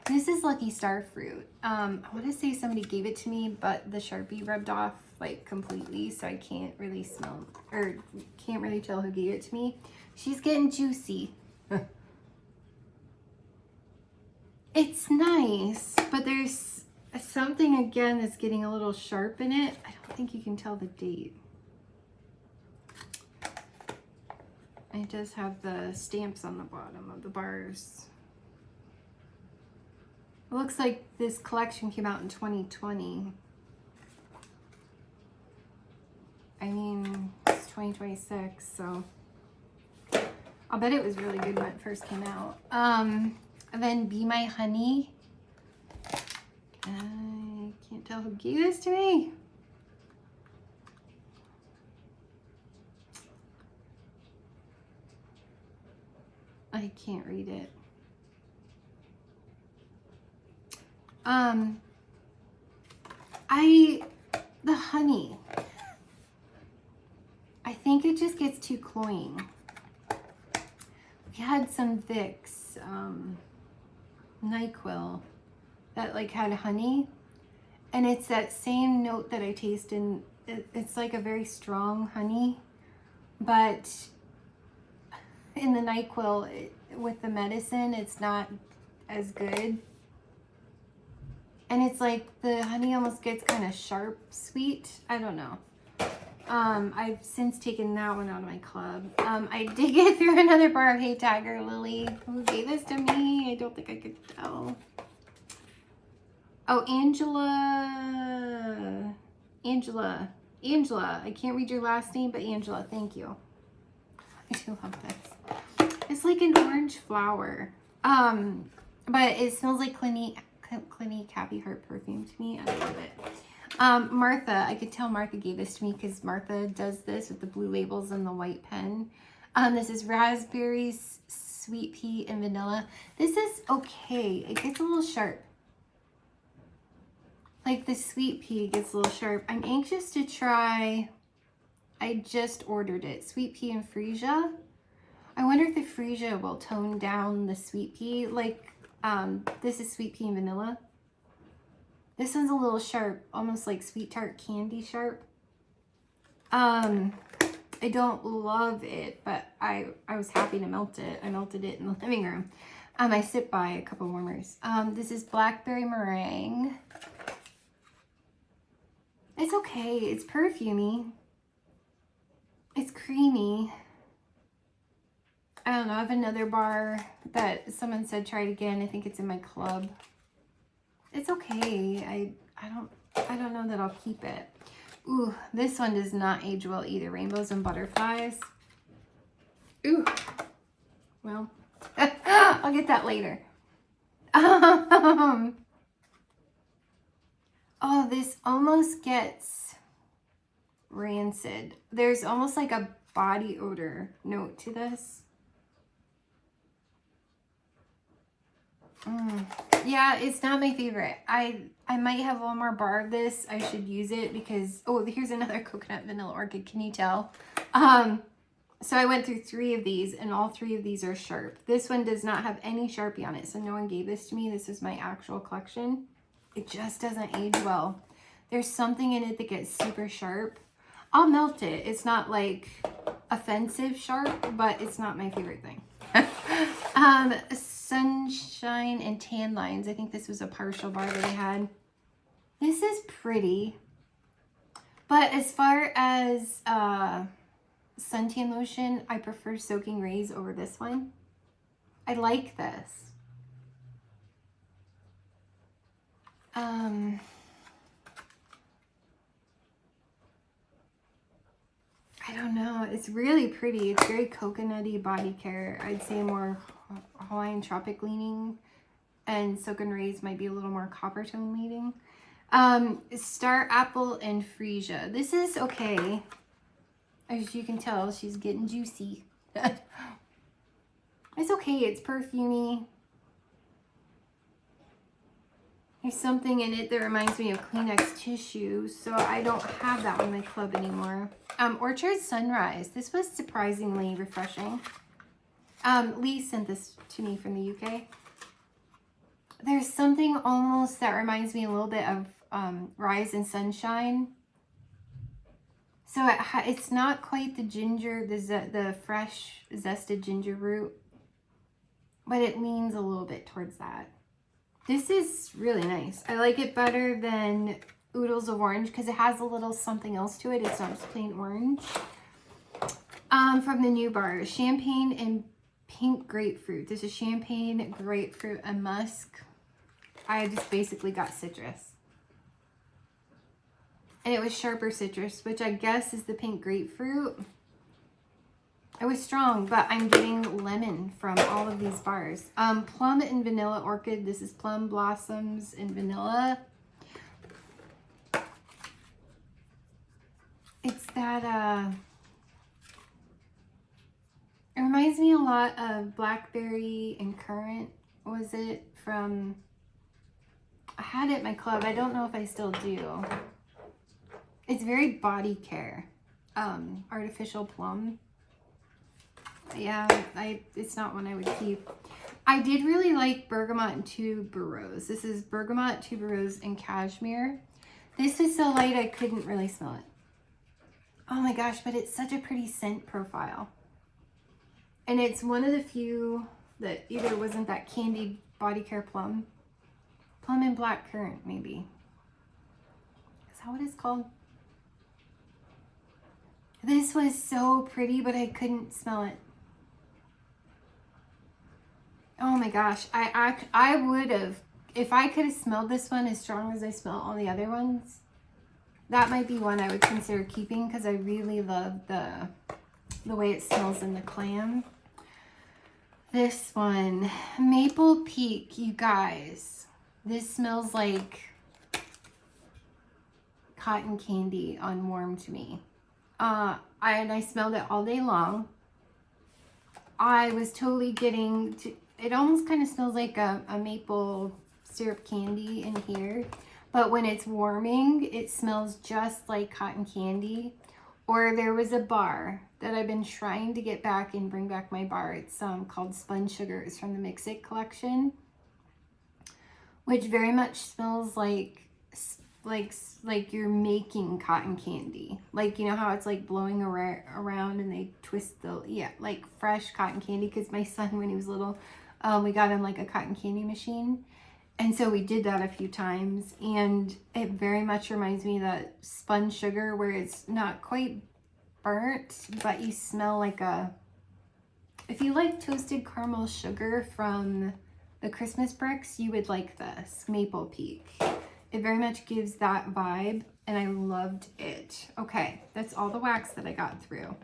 This is Lucky Star Fruit. I want to say somebody gave it to me, but the Sharpie rubbed off like completely, so I can't really smell, or can't really tell who gave it to me. She's getting juicy. It's nice, but there's something again that's getting a little sharp in it. I don't think you can tell the date. It does have the stamps on the bottom of the bars. It looks like this collection came out in 2020. I mean, it's 2026, so I'll bet it was really good when it first came out. And then Be My Honey. I can't tell who gave this to me. I can't read it. The honey. I think it just gets too cloying. We had some Vicks, NyQuil, that like had honey, and it's that same note that I taste in, it's like a very strong honey, but in the NyQuil, with the medicine, it's not as good. And it's like the honey almost gets kind of sharp sweet. I don't know. I've since taken that one out of my club. I did get through another bar of Hey Tiger Lily. Who gave this to me? I don't think I could tell. Oh, Angela. I can't read your last name, but Angela, thank you. I do love this. It's like an orange flower. But it smells like Clinique Happy Heart perfume to me. I love it. Martha, I could tell Martha gave this to me because Martha does this with the blue labels and the white pen. This is Raspberry Sweet Pea and Vanilla. This is okay. It gets a little sharp. Like the Sweet Pea gets a little sharp. I'm anxious to try, I just ordered it, Sweet Pea and Freesia. I wonder if the Freesia will tone down the Sweet Pea. Like, this is Sweet Pea and Vanilla. This one's a little sharp, almost like Sweet Tart candy sharp. I don't love it, but I was happy to melt it. I melted it in the living room. I sit by a couple warmers. This is Blackberry Meringue. It's okay. It's perfumey. It's creamy. I don't know. I have another bar that someone said try it again. I think it's in my club. It's okay. I don't know that I'll keep it. Ooh, this one does not age well either. Rainbows and Butterflies. Ooh. Well, I'll get that later. Oh, this almost gets rancid. There's almost like a body odor note to this. Yeah, it's not my favorite. I might have one more bar of this. I should use it because, oh, here's another coconut vanilla orchid. Can you tell? So I went through 3 of these and all 3 of these are sharp. This one does not have any Sharpie on it. So no one gave this to me. This is my actual collection. It just doesn't age well. There's something in it that gets super sharp. I'll melt it. It's not like offensive sharp, but it's not my favorite thing. Sunshine and Tan Lines. I think this was a partial bar that I had. This is pretty. But as far as suntan lotion, I prefer Soaking Rays over this one. I like this. I don't know. It's really pretty. It's very coconutty body care. I'd say more Hawaiian Tropic leaning, and Soaking Rays might be a little more copper tone leaning. Star Apple and Freesia. This is okay. As you can tell, she's getting juicy. It's okay. It's perfumey. There's something in it that reminds me of Kleenex tissue, so I don't have that one in my club anymore. Orchard Sunrise. This was surprisingly refreshing. Lee sent this to me from the UK. There's something almost that reminds me a little bit of Rise and Sunshine. So it's not quite the ginger, the fresh zested ginger root, but it leans a little bit towards that. This is really nice. I like it better than Oodles of Orange because it has a little something else to it. It's not just plain orange. From the new bar, Champagne and Pink Grapefruit. This is Champagne, Grapefruit, and Musk. I just basically got citrus. And it was sharper citrus, which I guess is the Pink Grapefruit. It was strong, but I'm getting lemon from all of these bars. Plum and Vanilla Orchid. This is Plum Blossoms and Vanilla. It's that, it reminds me a lot of Blackberry and Currant. Was it from, I had it in my club. I don't know if I still do. It's very body care. Artificial Plum. Yeah, it's not one I would keep. I did really like Bergamot and Tuberose. This is Bergamot, Tuberose, and Cashmere. This is so light I couldn't really smell it. Oh my gosh, but it's such a pretty scent profile. And it's one of the few that either wasn't that candied body care plum. Plum and black currant, maybe. Is that what it's called? This was so pretty, but I couldn't smell it. Oh my gosh, I would have, if I could have smelled this one as strong as I smell all the other ones, that might be one I would consider keeping because I really love the way it smells in the clam. This one, Maple Peak, you guys, this smells like cotton candy on warm to me. And I smelled it all day long. I was totally getting to, it almost kind of smells like a maple syrup candy in here. But when it's warming, it smells just like cotton candy. Or there was a bar that I've been trying to get back and bring back my bar. It's called Spun Sugar. It's from the Mix It collection, which very much smells like you're making cotton candy. Like, you know how it's like blowing around and they twist the, yeah, like fresh cotton candy. Because my son, when he was little, we got him like a cotton candy machine. And so we did that a few times, and it very much reminds me of that Spun Sugar where it's not quite burnt, but you smell like a, if you like toasted caramel sugar from the Christmas bricks, you would like this, Maple Peak. It very much gives that vibe, and I loved it. Okay, that's all the wax that I got through.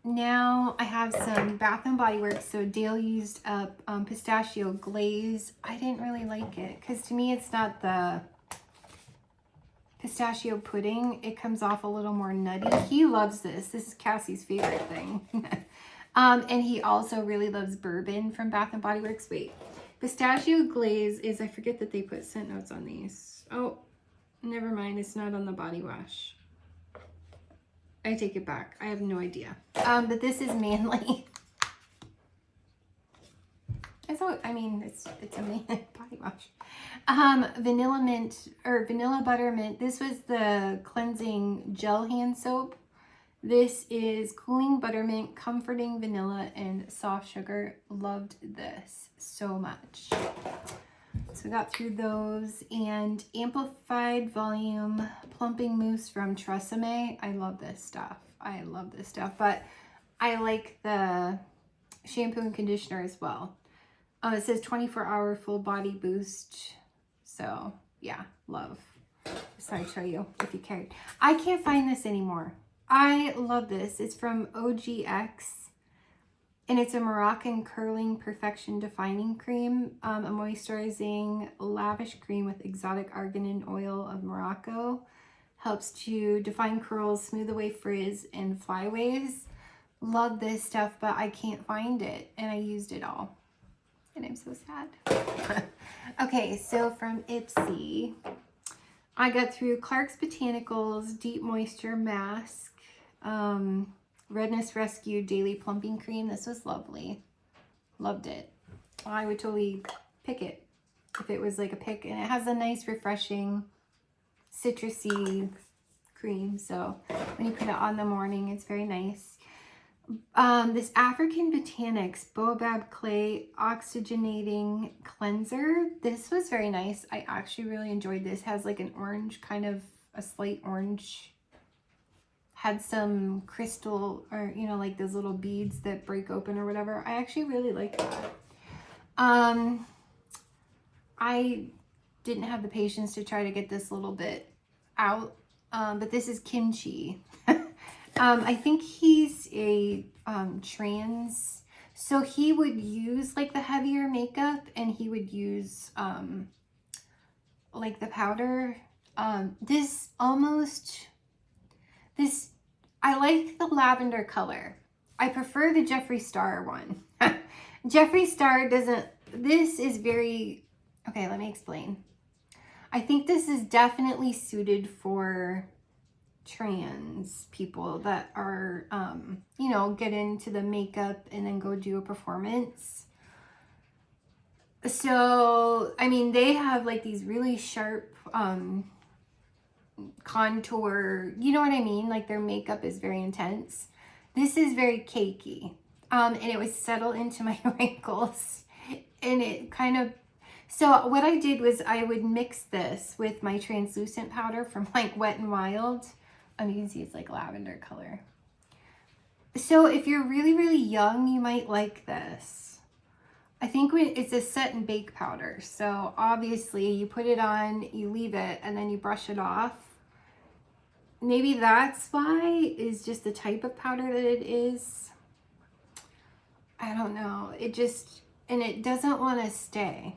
Now I have some Bath and Body Works. So Dale used up pistachio glaze. I didn't really like it because to me it's not the pistachio pudding. It comes off a little more nutty. He loves this. This is Cassie's favorite thing. And he also really loves bourbon from Bath and Body Works. Wait, pistachio glaze is, I forget that they put scent notes on these. Oh, never mind. It's not on the body wash. I take it back. I have no idea. But this is Manly. I mean, it's a Manly body wash. Vanilla mint, or vanilla butter mint. This was the cleansing gel hand soap. This is cooling buttermint, comforting vanilla, and soft sugar. Loved this so much. So we got through those, and amplified volume plumping mousse from Tresemme. I love this stuff. I love this stuff, but I like the shampoo and conditioner as well. It says 24-hour full body boost. So yeah, love. Just thought I'd show you if you cared. I can't find this anymore. I love this. It's from OGX. And it's a Moroccan Curling Perfection Defining Cream, a moisturizing lavish cream with exotic argan oil of Morocco. Helps to define curls, smooth away frizz, and flyaways. Love this stuff, but I can't find it. And I used it all. And I'm so sad. Okay, so from Ipsy, I got through Clark's Botanicals Deep Moisture Mask. Redness Rescue Daily Plumping Cream. This was lovely. Loved it. I would totally pick it if it was like a pick. And it has a nice, refreshing, citrusy cream. So when you put it on in the morning, it's very nice. This African Botanics Baobab Clay Oxygenating Cleanser. This was very nice. I actually really enjoyed this. It has like an orange, kind of a slight orange. Had some crystal, or you know, like those little beads that break open or whatever. I actually really like that. I didn't have the patience to try to get this little bit out, but this is Kimchi. I think he's a trans, so he would use like the heavier makeup, and he would use like the powder. I like the lavender color. I prefer the Jeffree Star one. Jeffree Star doesn't, this is very, okay, let me explain. I think this is definitely suited for trans people that are, you know, get into the makeup and then go do a performance. So, I mean, they have like these really sharp, contour, you know what I mean? Like their makeup is very intense. This is very cakey. And it would settle into my wrinkles. And it kind of, so what I did was I would mix this with my translucent powder from like Wet n Wild. You can see it's like lavender color. So if you're really, really young, you might like this. I think it's a set and bake powder. So obviously you put it on, you leave it, and then you brush it off. Maybe that's why is just the type of powder that it is. I don't know. It just, and it doesn't want to stay.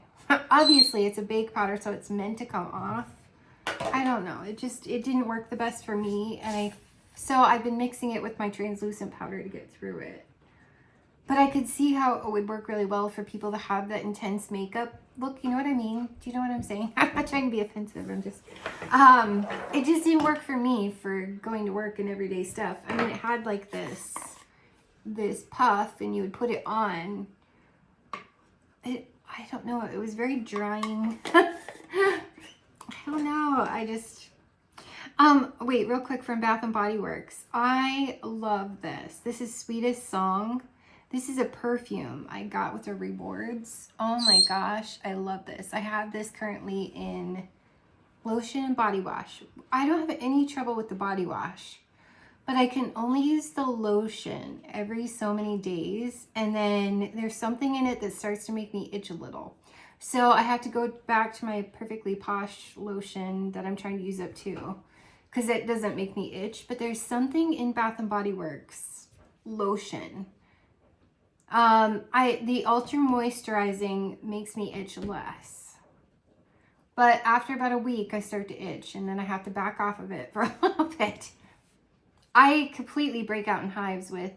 Obviously it's a bake powder, so it's meant to come off. I don't know. It didn't work the best for me. And so I've been mixing it with my translucent powder to get through it. But I could see how it would work really well for people to have that intense makeup look. You know what I mean? Do you know what I'm saying? I'm not trying to be offensive. I'm just, it just didn't work for me for going to work and everyday stuff. I mean, it had like this puff and you would put it on. I don't know. It was very drying. I don't know. I just, wait, real quick from Bath and Body Works. I love this. This is Sweetest Song. This is a perfume I got with the rewards. Oh my gosh, I love this. I have this currently in lotion and body wash. I don't have any trouble with the body wash, but I can only use the lotion every so many days. And then there's something in it that starts to make me itch a little. So I have to go back to my Perfectly Posh lotion that I'm trying to use up too, because it doesn't make me itch. But there's something in Bath and Body Works lotion. The ultra moisturizing makes me itch less, but after about a week I start to itch and then I have to back off of it for a little bit. I completely break out in hives with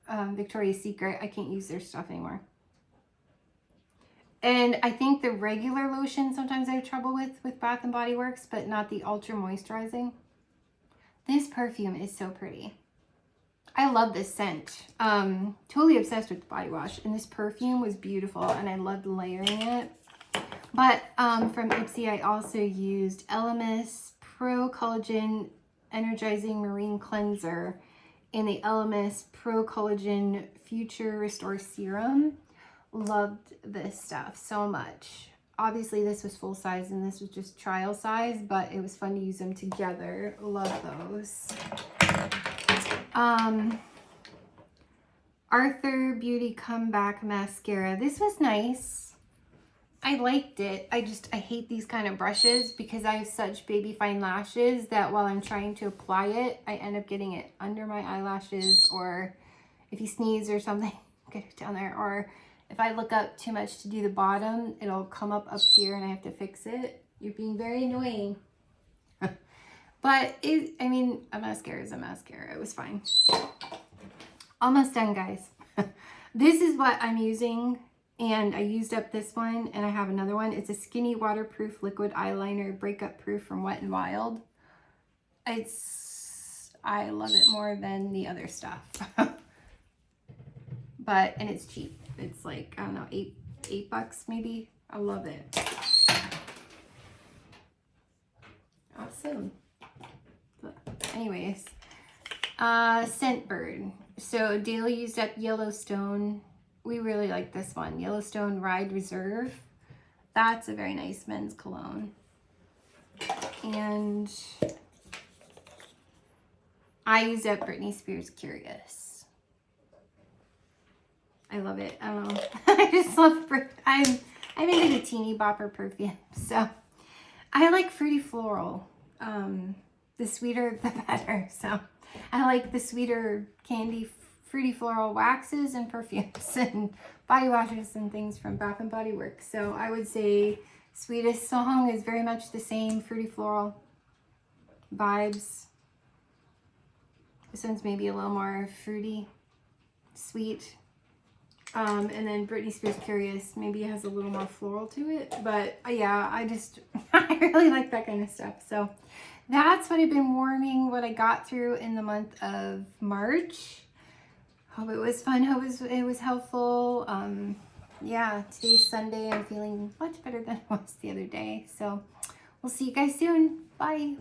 Victoria's Secret. I can't use their stuff anymore. And I think the regular lotion sometimes I have trouble with Bath and Body Works, but not the ultra moisturizing. This perfume is so pretty. I love this scent. Totally obsessed with the body wash, and this perfume was beautiful and I loved layering it. But from Ipsy, I also used Elemis Pro Collagen Energizing Marine Cleanser and the Elemis Pro Collagen Future Restore Serum. Loved this stuff so much. Obviously this was full size and this was just trial size, but it was fun to use them together. Love those. Arthur Beauty Comeback Mascara. This was nice. I liked it. I hate these kind of brushes because I have such baby fine lashes that while I'm trying to apply it, I end up getting it under my eyelashes, or if you sneeze or something, get it down there. Or if I look up too much to do the bottom, it'll come up here and I have to fix it. You're being very annoying. But I mean, a mascara is a mascara. It was fine. Almost done, guys. This is what I'm using, and I used up this one, and I have another one. It's a Skinny Waterproof Liquid Eyeliner, Breakup Proof from Wet n Wild. I love it more than the other stuff. And it's cheap. It's like, I don't know, $8 maybe. I love it. Awesome. But anyways, Scentbird. So Dale used up Yellowstone. We really like this one. Yellowstone Ride Reserve. That's a very nice men's cologne. And I used up Britney Spears Curious. I love it. I don't know. I just love I'm into the teeny bopper perfume. So I like fruity floral. The sweeter the better. So I like the sweeter candy fruity floral waxes and perfumes and body washes and things from Bath and Body Works. So I would say Sweetest Song is very much the same fruity floral vibes. This one's maybe a little more fruity, sweet. And then Britney Spears Curious maybe has a little more floral to it. But yeah, I really like that kind of stuff. So that's what I've been warming, what I got through in the month of March. Hope it was fun. Hope it was helpful. Yeah, today's Sunday. I'm feeling much better than I was the other day. So we'll see you guys soon. Bye.